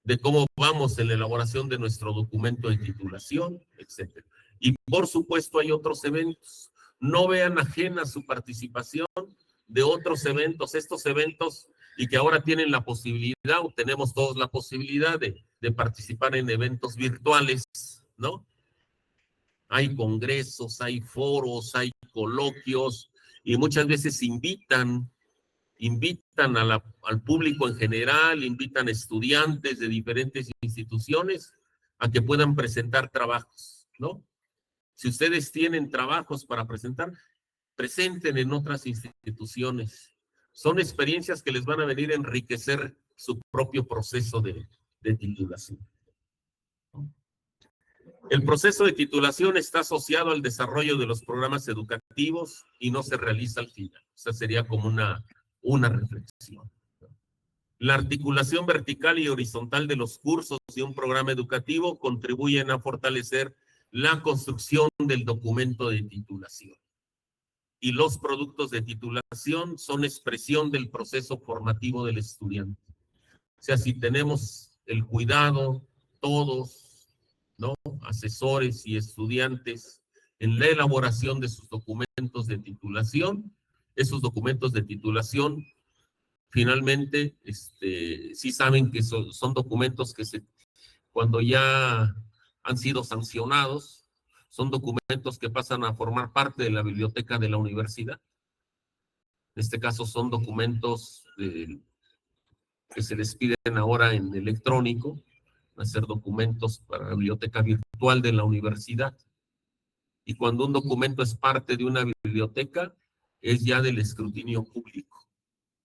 De cómo vamos en la elaboración de nuestro documento de titulación, etc. Y por supuesto hay otros eventos. No vean ajena su participación de otros eventos, estos eventos, y que ahora tienen la posibilidad, o tenemos todos la posibilidad de participar en eventos virtuales, ¿no? hay congresos, hay foros, hay coloquios, y muchas veces invitan al público en general, invitan estudiantes de diferentes instituciones a que puedan presentar trabajos, ¿no? Si ustedes tienen trabajos para presentar, presenten en otras instituciones. Son experiencias que les van a venir a enriquecer su propio proceso de titulación. El proceso de titulación está asociado al desarrollo de los programas educativos y no se realiza al final. O sea, sería como una reflexión. La articulación vertical y horizontal de los cursos de un programa educativo contribuyen a fortalecer la construcción del documento de titulación. Y los productos de titulación son expresión del proceso formativo del estudiante. O sea, si tenemos el cuidado, todos, ¿no? Asesores y estudiantes, en la elaboración de sus documentos de titulación, esos documentos de titulación, finalmente, sí saben que son documentos que cuando ya han sido sancionados, son documentos que pasan a formar parte de la biblioteca de la universidad. En este caso son documentos que se les piden ahora en electrónico, hacer documentos para la biblioteca virtual de la universidad. Y cuando un documento es parte de una biblioteca, es ya del escrutinio público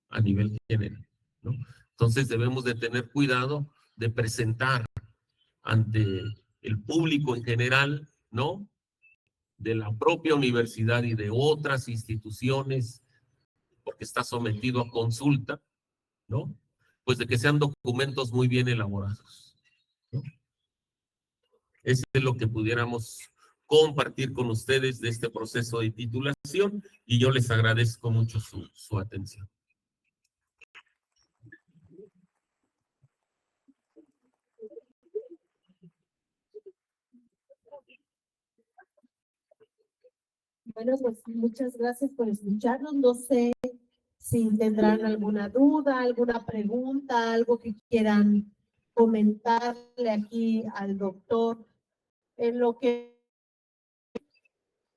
a nivel general, ¿no? Entonces debemos de tener cuidado de presentar ante el público en general, ¿no? De la propia universidad y de otras instituciones, porque está sometido a consulta, ¿no? Pues de que sean documentos muy bien elaborados, ¿no? Eso es lo que pudiéramos compartir con ustedes de este proceso de titulación y yo les agradezco mucho su atención. Bueno, pues muchas gracias por escucharnos. No sé si tendrán alguna duda, alguna pregunta, algo que quieran comentarle aquí al doctor en lo que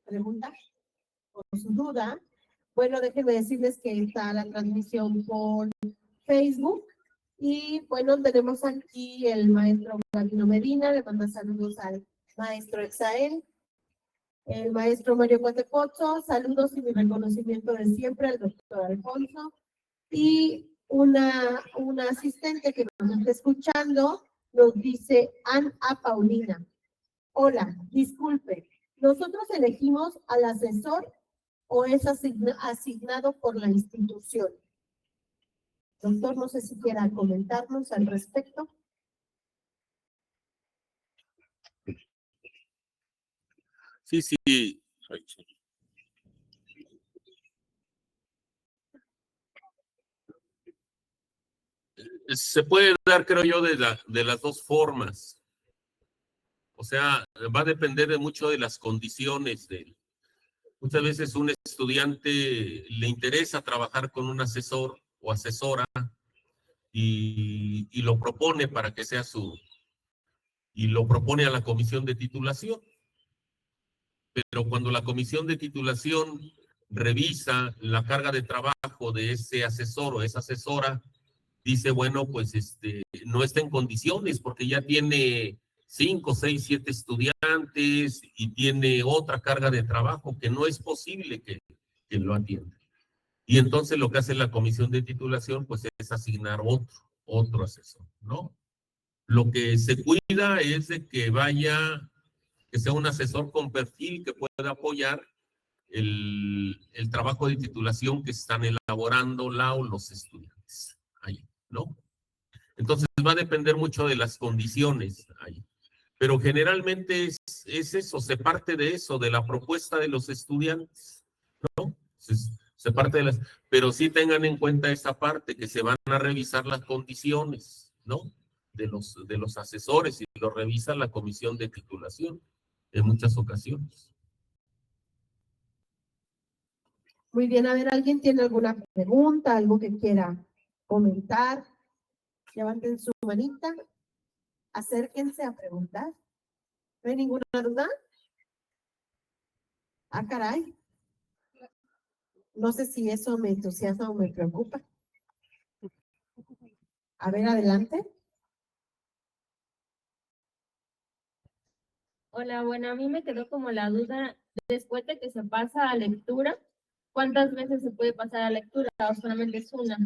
pregunta o su duda. Bueno, déjenme decirles que está la transmisión por Facebook y bueno, tenemos aquí el maestro Gabino Medina, le manda saludos al maestro Exael. El maestro Mario Cuatepocho, saludos y mi reconocimiento de siempre al doctor Alfonso. Y una asistente que nos está escuchando nos dice Ana Paulina. Hola, disculpe, ¿nosotros elegimos al asesor o es asignado por la institución? Doctor, no sé si quiera comentarnos al respecto. Sí, sí. Se puede dar, creo yo, de las dos formas. O sea, va a depender de mucho de las condiciones de él. Muchas veces un estudiante le interesa trabajar con un asesor o asesora y lo propone para que sea y lo propone a la comisión de titulación. Pero cuando la comisión de titulación revisa la carga de trabajo de ese asesor o esa asesora, dice, bueno, pues no está en condiciones porque ya tiene 5, 6, 7 estudiantes y tiene otra carga de trabajo que no es posible que lo atienda. Y entonces lo que hace la comisión de titulación, pues es asignar otro asesor, ¿no? Lo que se cuida es de que que sea un asesor con perfil que pueda apoyar el trabajo de titulación que están elaborando o los estudiantes ahí, ¿no? Entonces va a depender mucho de las condiciones ahí. Pero generalmente es eso, se parte de eso, de la propuesta de los estudiantes, ¿no? Se parte de las... Pero sí tengan en cuenta esa parte, que se van a revisar las condiciones, ¿no? De los asesores y lo revisa la comisión de titulación en muchas ocasiones. Muy bien, a ver, ¿alguien tiene alguna pregunta, algo que quiera comentar? Levanten su manita, acérquense a preguntar. ¿No hay ninguna duda? Ah, caray. No sé si eso me entusiasma o me preocupa. A ver, adelante. Hola, bueno, a mí me quedó como la duda, después de que se pasa a lectura, ¿cuántas veces se puede pasar a lectura o solamente es una?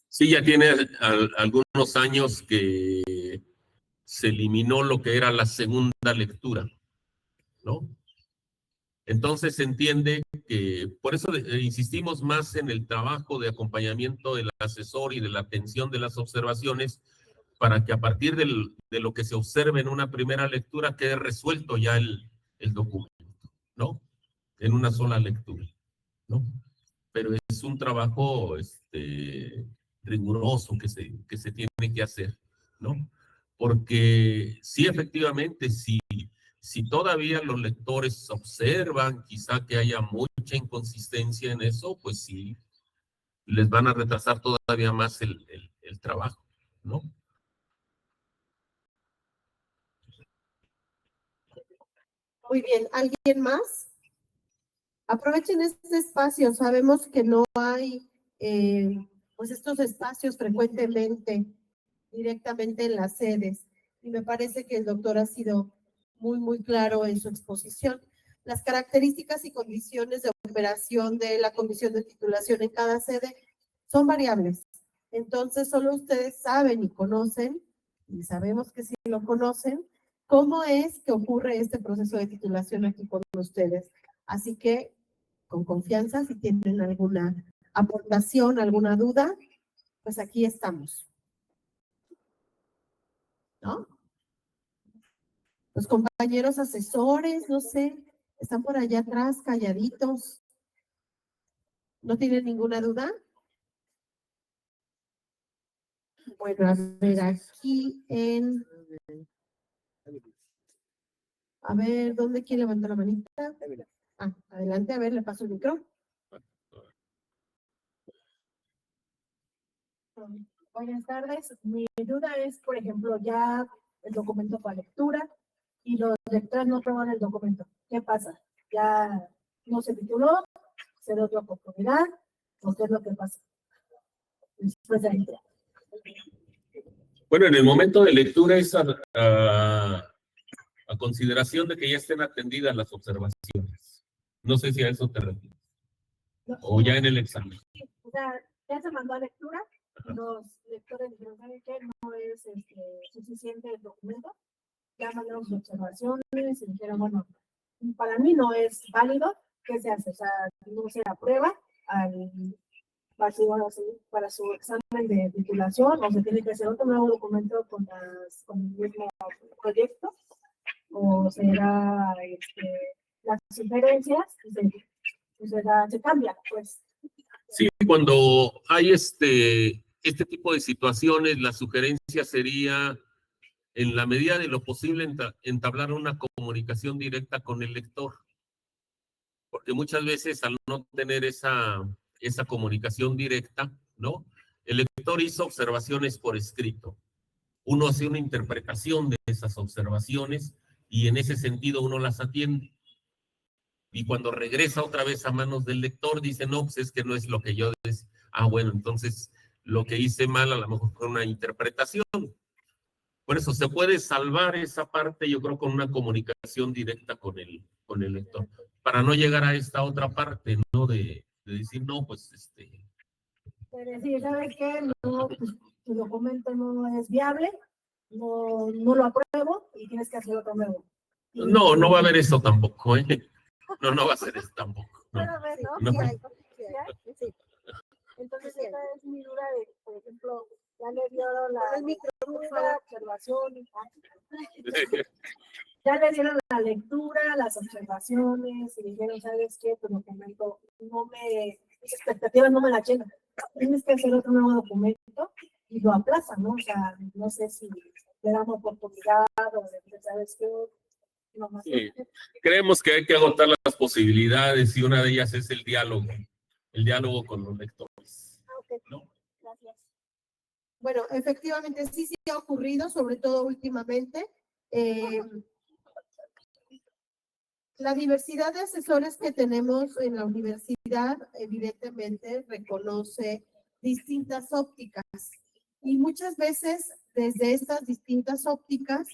Sí, ya tiene algunos años que se eliminó lo que era la segunda lectura, ¿no? Entonces se entiende que, por eso insistimos más en el trabajo de acompañamiento del asesor y de la atención de las observaciones, para que a partir de lo que se observe en una primera lectura quede resuelto ya el documento, ¿no? En una sola lectura, ¿no? Pero es un trabajo riguroso que se tiene que hacer, ¿no? Porque sí, efectivamente, si todavía los lectores observan quizá que haya mucha inconsistencia en eso, pues sí, les van a retrasar todavía más el trabajo, ¿no? Muy bien, ¿alguien más? Aprovechen este espacio. Sabemos que no hay pues estos espacios frecuentemente directamente en las sedes. Y me parece que el doctor ha sido muy claro en su exposición. Las características y condiciones de operación de la comisión de titulación en cada sede son variables. Entonces, solo ustedes saben y conocen, y sabemos que sí lo conocen, cómo es que ocurre este proceso de titulación aquí con ustedes. Así que, con confianza, si tienen alguna aportación, alguna duda, pues aquí estamos. ¿No? Los compañeros asesores, no sé, están por allá atrás, calladitos. ¿No tienen ninguna duda? Bueno, a ver, aquí en... A ver, ¿dónde quiere levantar la manita? Ah, adelante, a ver, le paso el micro. Buenas tardes. Mi duda es, por ejemplo, ya el documento para lectura y los lectores no toman el documento. ¿Qué pasa? Ya no se tituló, se da otra oportunidad, ¿o qué es lo que pasa? Después de ahí. Bueno, en el momento de lectura es a consideración de que ya estén atendidas las observaciones. No sé si a eso te refieres. O ya en el examen. O sea, ya se mandó a lectura, los lectores dijeron, ¿saben qué? No es suficiente el documento. Ya mandamos observaciones y dijeron, bueno, para mí no es válido. ¿Qué se hace? O sea, no se aprueba para su examen de titulación, o se tiene que hacer otro nuevo documento con el mismo proyecto, o será las sugerencias, se cambia, pues. Sí, cuando hay este tipo de situaciones, la sugerencia sería, en la medida de lo posible, entablar una comunicación directa con el lector. Porque muchas veces al no tener esa comunicación directa, ¿no? El lector hizo observaciones por escrito. Uno hace una interpretación de esas observaciones y en ese sentido uno las atiende. Y cuando regresa otra vez a manos del lector, dice, no, pues es que no es lo que yo decía. Ah, bueno, entonces lo que hice mal a lo mejor fue una interpretación. Por eso se puede salvar esa parte, yo creo, con una comunicación directa con el lector, para no llegar a esta otra parte, ¿no? De decir, no, pues Sí, ¿sabes qué? No, pues, tu documento no es viable, no lo apruebo y tienes que hacer otro nuevo. No, no va a haber eso tampoco, ¿eh? No va a ser eso tampoco. No. No. Sí. Entonces, esta es mi duda de, por ejemplo, ya le dieron la observación, ya le dieron la lectura, las observaciones, y dijeron, ¿sabes qué? Tu documento mis expectativas no me la llenan. Tienes que hacer otro nuevo documento y lo aplazan, ¿no? O sea, no sé si le damos oportunidad o ¿sabes qué? No más. Sí. Creemos que hay que agotar las posibilidades y una de ellas es el diálogo con los lectores. Ok, ¿no? gracias. Bueno, efectivamente sí ha ocurrido, sobre todo últimamente. La diversidad de asesores que tenemos en la universidad evidentemente reconoce distintas ópticas y muchas veces desde estas distintas ópticas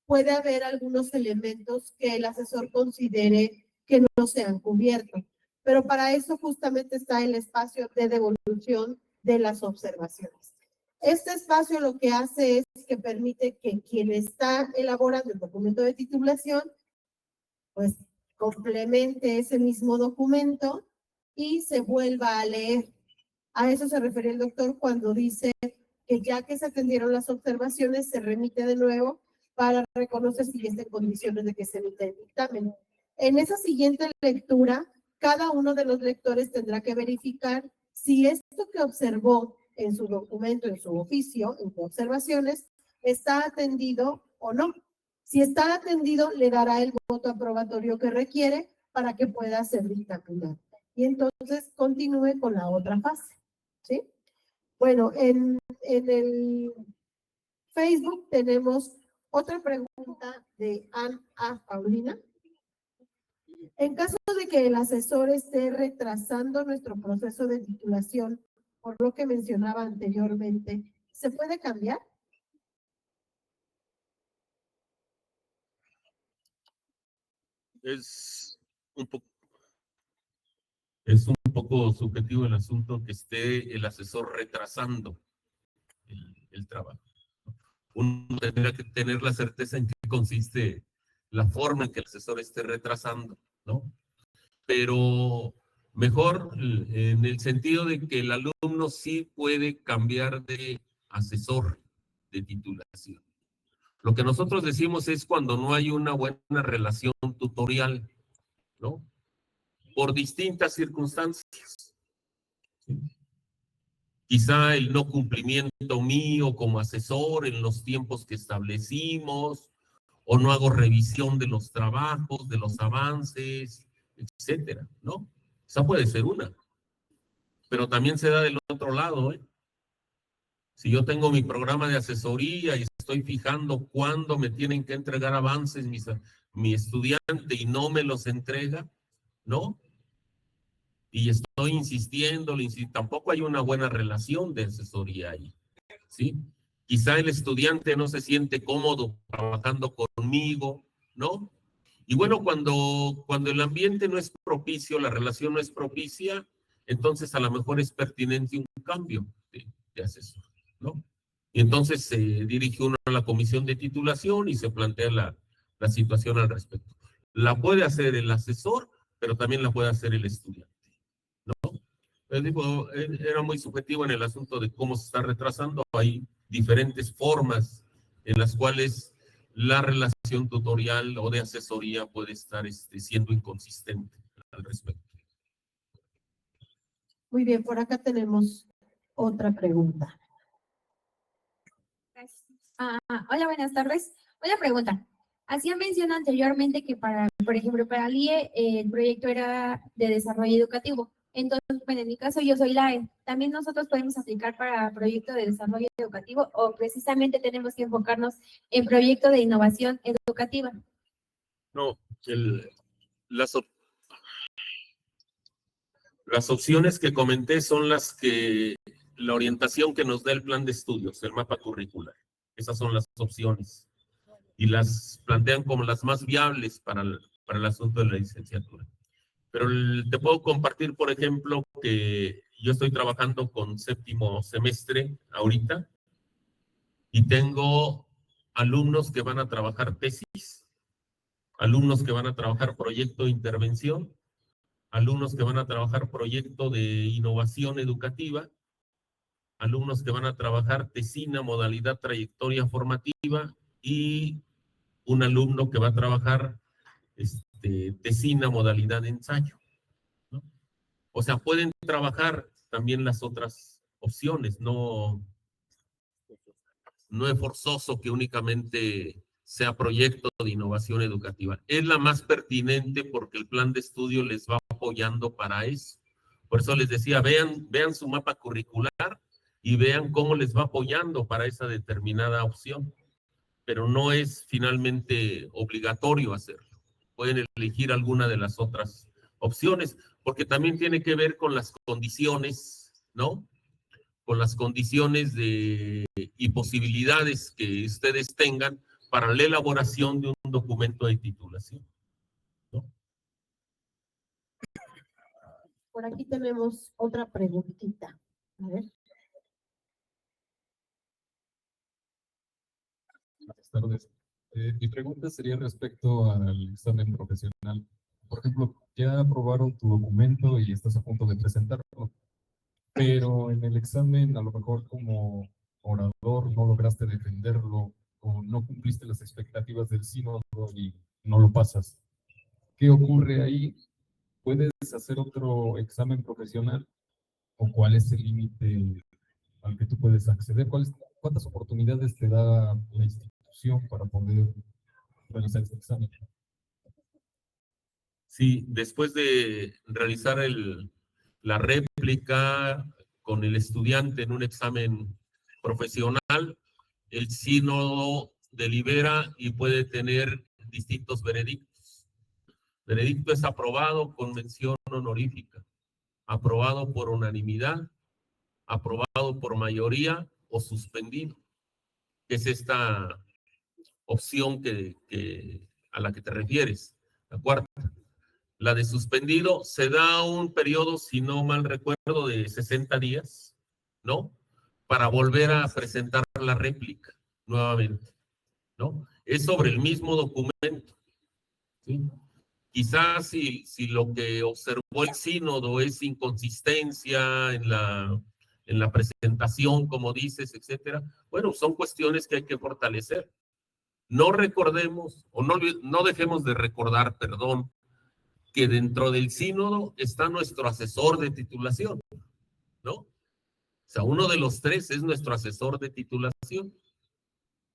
puede haber algunos elementos que el asesor considere que no se han cubierto. Pero para eso justamente está el espacio de devolución de las observaciones. Este espacio lo que hace es que permite que quien está elaborando el documento de titulación, pues complemente ese mismo documento y se vuelva a leer. A eso se refiere el doctor cuando dice que ya que se atendieron las observaciones, se remite de nuevo para reconocer si está en condiciones de que se emita el dictamen. En esa siguiente lectura, cada uno de los lectores tendrá que verificar si esto que observó en su documento, en su oficio, en sus observaciones, está atendido o no. Si está atendido, le dará el voto aprobatorio que requiere para que pueda ser dictaminado. Y entonces continúe con la otra fase. ¿Sí? Bueno, en el Facebook tenemos otra pregunta de Ana Paulina. En caso de que el asesor esté retrasando nuestro proceso de titulación, por lo que mencionaba anteriormente, ¿se puede cambiar? Es un poco subjetivo el asunto que esté el asesor retrasando el trabajo. Uno tendrá que tener la certeza en qué consiste la forma en que el asesor esté retrasando, ¿no? Pero mejor en el sentido de que el alumno sí puede cambiar de asesor de titulación. Lo que nosotros decimos es cuando no hay una buena relación tutorial, ¿no? Por distintas circunstancias. ¿Sí? Quizá el no cumplimiento mío como asesor en los tiempos que establecimos, o no hago revisión de los trabajos, de los avances, etcétera, ¿no? Esa puede ser una. Pero también se da del otro lado, ¿eh? Si yo tengo mi programa de asesoría y estoy fijando cuándo me tienen que entregar avances mi estudiante y no me los entrega, ¿no? Y estoy insistiendo, tampoco hay una buena relación de asesoría ahí, ¿sí? Quizá el estudiante no se siente cómodo trabajando conmigo, ¿no? Y bueno, cuando el ambiente no es propicio, la relación no es propicia, entonces a lo mejor es pertinente un cambio de asesor, ¿no? Y entonces se dirige uno a la comisión de titulación y se plantea la situación al respecto. La puede hacer el asesor, pero también la puede hacer el estudiante, ¿no? Digo, era muy subjetivo en el asunto de cómo se está retrasando. Hay diferentes formas en las cuales la relación tutorial o de asesoría puede estar siendo inconsistente al respecto. Muy bien, por acá tenemos otra pregunta. Hola, buenas tardes. Una pregunta. Hacía mención anteriormente que por ejemplo, para el IE el proyecto era de desarrollo educativo. Entonces, bueno, en mi caso yo soy LAE. ¿También nosotros podemos aplicar para proyecto de desarrollo educativo o precisamente tenemos que enfocarnos en proyecto de innovación educativa? No, las opciones que comenté son la orientación que nos da el plan de estudios, el mapa curricular. Esas son las opciones. Y las plantean como las más viables para el asunto de la licenciatura. Pero te puedo compartir, por ejemplo, que yo estoy trabajando con séptimo semestre ahorita y tengo alumnos que van a trabajar tesis, alumnos que van a trabajar proyecto de intervención, alumnos que van a trabajar proyecto de innovación educativa, alumnos que van a trabajar tesina, modalidad trayectoria formativa y un alumno que va a trabajar tesina, modalidad de ensayo, ¿no? O sea, pueden trabajar también las otras opciones, no es forzoso que únicamente sea proyecto de innovación educativa. Es la más pertinente porque el plan de estudio les va apoyando para eso. Por eso les decía, vean su mapa curricular y vean cómo les va apoyando para esa determinada opción. Pero no es finalmente obligatorio hacerlo. Pueden elegir alguna de las otras opciones, porque también tiene que ver con las condiciones, ¿no? Con las condiciones y posibilidades que ustedes tengan para la elaboración de un documento de titulación, ¿no? Por aquí tenemos otra preguntita. A ver. Buenas tardes. Mi pregunta sería respecto al examen profesional. Por ejemplo, ya aprobaron tu documento y estás a punto de presentarlo, pero en el examen a lo mejor como orador no lograste defenderlo o no cumpliste las expectativas del sínodo y no lo pasas. ¿Qué ocurre ahí? ¿Puedes hacer otro examen profesional o cuál es el límite al que tú puedes acceder? ¿Cuántas oportunidades te da la institución para poder realizar este examen? Sí, después de realizar la réplica con el estudiante en un examen profesional, el sínodo delibera y puede tener distintos veredictos. Veredicto es aprobado con mención honorífica, aprobado por unanimidad, aprobado por mayoría o suspendido. Es esta opción a la que te refieres, la cuarta. La de suspendido se da un periodo, si no mal recuerdo, de 60 días, ¿no? Para volver a presentar la réplica nuevamente, ¿no? Es sobre el mismo documento, ¿sí? Quizás si lo que observó el sínodo es inconsistencia en la presentación, como dices, etcétera, bueno, son cuestiones que hay que fortalecer. No recordemos, o no dejemos de recordar, perdón, que dentro del sínodo está nuestro asesor de titulación, ¿no? O sea, uno de los tres es nuestro asesor de titulación.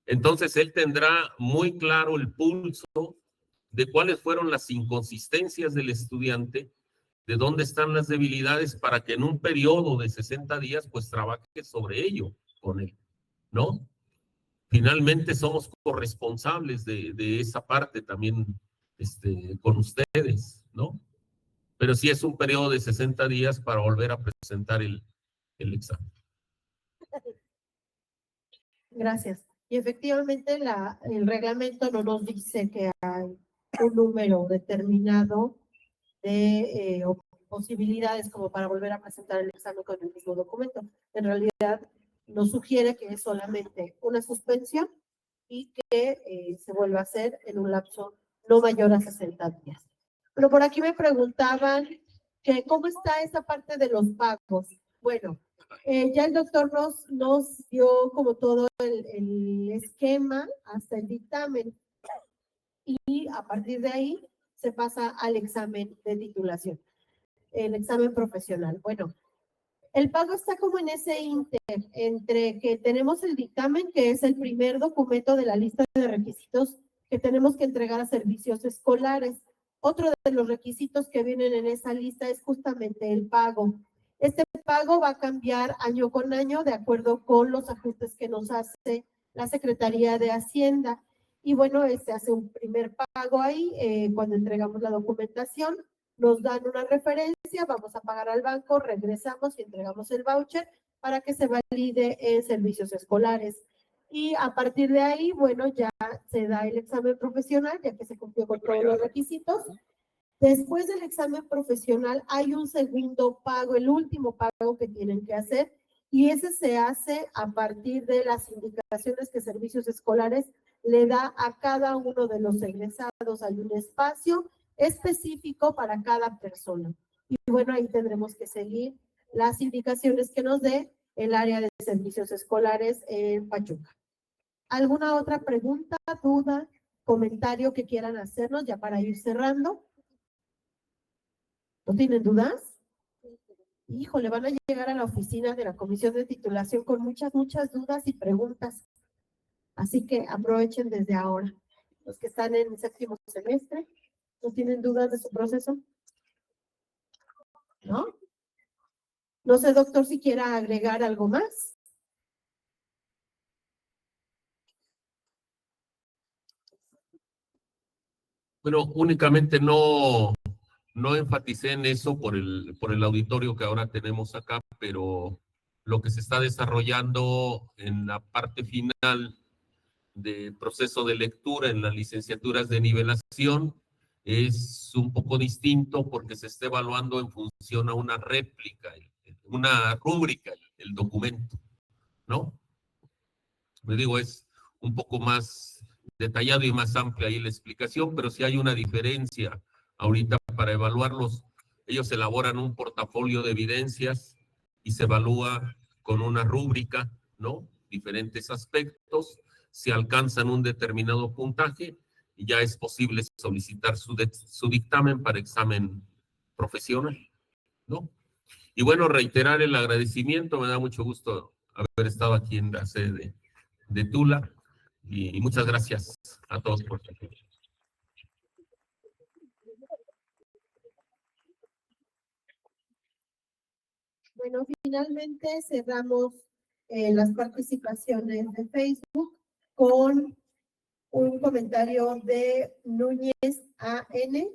Entonces, él tendrá muy claro el pulso de cuáles fueron las inconsistencias del estudiante, de dónde están las debilidades, para que en un periodo de 60 días, pues trabaje sobre ello con él, ¿no? Finalmente somos corresponsables de esa parte también con ustedes, ¿no? Pero sí es un periodo de 60 días para volver a presentar el examen. Gracias. Y efectivamente el reglamento no nos dice que hay un número determinado de posibilidades como para volver a presentar el examen con el mismo documento. En realidad nos sugiere que es solamente una suspensión y que se vuelva a hacer en un lapso no mayor a 60 días. Pero por aquí me preguntaban que cómo está esa parte de los pagos. Bueno, ya el doctor nos dio como todo el esquema hasta el dictamen y a partir de ahí se pasa al examen de titulación, el examen profesional. Bueno, el pago está como en ese inter, entre que tenemos el dictamen, que es el primer documento de la lista de requisitos que tenemos que entregar a servicios escolares. Otro de los requisitos que vienen en esa lista es justamente el pago. Este pago va a cambiar año con año de acuerdo con los ajustes que nos hace la Secretaría de Hacienda. Y bueno, se hace un primer pago ahí cuando entregamos la documentación. Nos dan una referencia, vamos a pagar al banco, regresamos y entregamos el voucher para que se valide en servicios escolares. Y a partir de ahí, bueno, ya se da el examen profesional, ya que se cumplió con todos los requisitos. Después del examen profesional hay un segundo pago, el último pago que tienen que hacer, y ese se hace a partir de las indicaciones que Servicios Escolares le da a cada uno de los egresados. Hay un espacio específico para cada persona. Y bueno, ahí tendremos que seguir las indicaciones que nos dé el área de servicios escolares en Pachuca. ¿Alguna otra pregunta, duda, comentario que quieran hacernos ya para ir cerrando? ¿No tienen dudas? Híjole, van a llegar a la oficina de la Comisión de Titulación con muchas dudas y preguntas. Así que aprovechen desde ahora. Los que están en el séptimo semestre, ¿no tienen dudas de su proceso? ¿No? No sé, doctor, si quiera agregar algo más. Bueno, únicamente no enfaticé en eso por el auditorio que ahora tenemos acá, pero lo que se está desarrollando en la parte final de proceso de lectura en las licenciaturas de nivelación es un poco distinto porque se está evaluando en función a una réplica, una rúbrica, el documento, ¿no? Me digo, es un poco más detallado y más amplia ahí la explicación, pero sí hay una diferencia ahorita para evaluarlos. Ellos elaboran un portafolio de evidencias y se evalúa con una rúbrica, ¿no? Diferentes aspectos, si alcanzan un determinado puntaje, y ya es posible solicitar su dictamen para examen profesional, ¿no? Y bueno, reiterar el agradecimiento, me da mucho gusto haber estado aquí en la sede de Tula, y muchas gracias a todos por su atención. Bueno, finalmente cerramos las participaciones de Facebook con un comentario de Núñez A.N.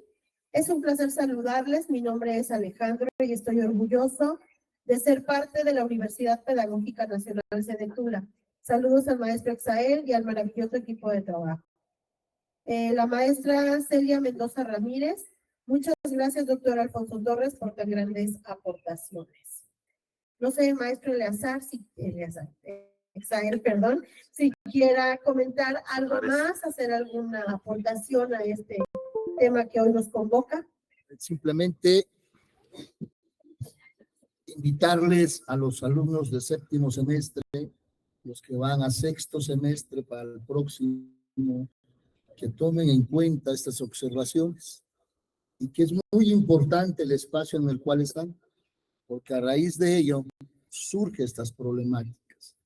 Es un placer saludarles. Mi nombre es Alejandro y estoy orgulloso de ser parte de la Universidad Pedagógica Nacional Sede Tula. Saludos al maestro Exael y al maravilloso equipo de trabajo. La maestra Celia Mendoza Ramírez. Muchas gracias, doctor Alfonso Torres, por tan grandes aportaciones. No sé, maestro Exael, perdón, si quiera comentar algo más, hacer alguna aportación a este tema que hoy nos convoca. Simplemente invitarles a los alumnos de séptimo semestre, los que van a sexto semestre para el próximo, que tomen en cuenta estas observaciones y que es muy importante el espacio en el cual están, porque a raíz de ello surgen estas problemáticas.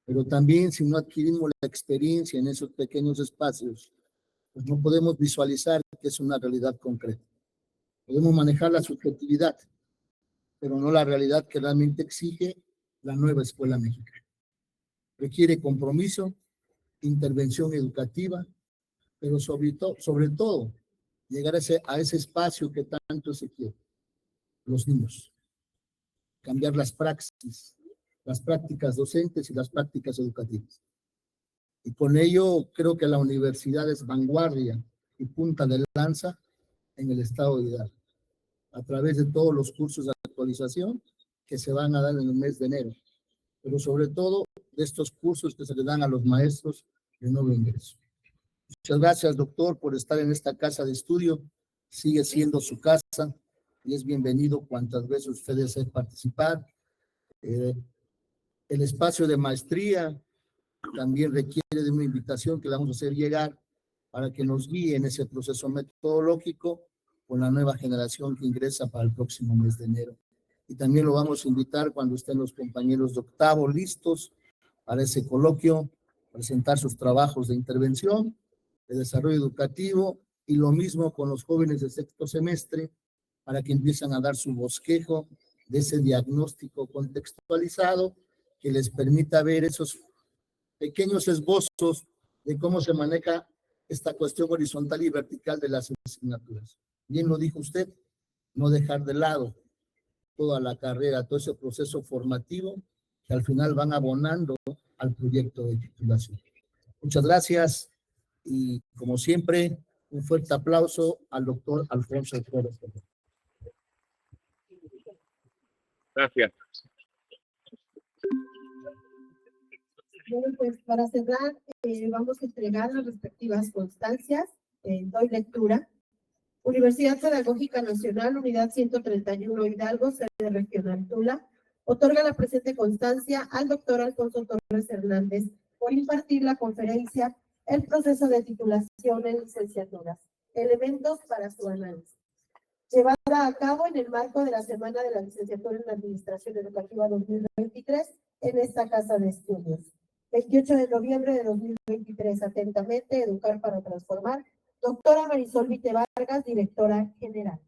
Pero también si no adquirimos la experiencia en esos pequeños espacios, pues no podemos visualizar que es una realidad concreta. Podemos manejar la subjetividad, pero no la realidad que realmente exige la nueva escuela mexicana. Requiere compromiso, intervención educativa, pero sobre todo, llegar a ese espacio que tanto se quiere, los niños. Cambiar las prácticas docentes y las prácticas educativas. Y con ello creo que la universidad es vanguardia y punta de lanza en el estado de Hidalgo, a través de todos los cursos de actualización que se van a dar en el mes de enero, pero sobre todo de estos cursos que se le dan a los maestros de nuevo ingreso. Muchas gracias, doctor, por estar en esta casa de estudio. Sigue siendo su casa y es bienvenido cuantas veces usted desee participar. El espacio de maestría también requiere de una invitación que le vamos a hacer llegar para que nos guíe en ese proceso metodológico con la nueva generación que ingresa para el próximo mes de enero. Y también lo vamos a invitar cuando estén los compañeros de octavo listos para ese coloquio, presentar sus trabajos de intervención, de desarrollo educativo, y lo mismo con los jóvenes de sexto semestre, para que empiecen a dar su bosquejo de ese diagnóstico contextualizado que les permita ver esos pequeños esbozos de cómo se maneja esta cuestión horizontal y vertical de las asignaturas. Bien lo dijo usted, no dejar de lado toda la carrera, todo ese proceso formativo que al final van abonando al proyecto de titulación. Muchas gracias y como siempre, un fuerte aplauso al doctor Alfonso Torres. Gracias. Bueno, pues para cerrar, vamos a entregar las respectivas constancias. Doy lectura. Universidad Pedagógica Nacional, Unidad 131 Hidalgo, sede regional Tula, otorga la presente constancia al doctor Alfonso Torres Hernández por impartir la conferencia El proceso de titulación en licenciaturas, elementos para su análisis, llevada a cabo en el marco de la Semana de la Licenciatura en Administración Educativa 2023 en esta casa de estudios. 28 de noviembre de 2023, atentamente, Educar para Transformar, doctora Marisol Vite Vargas, directora general.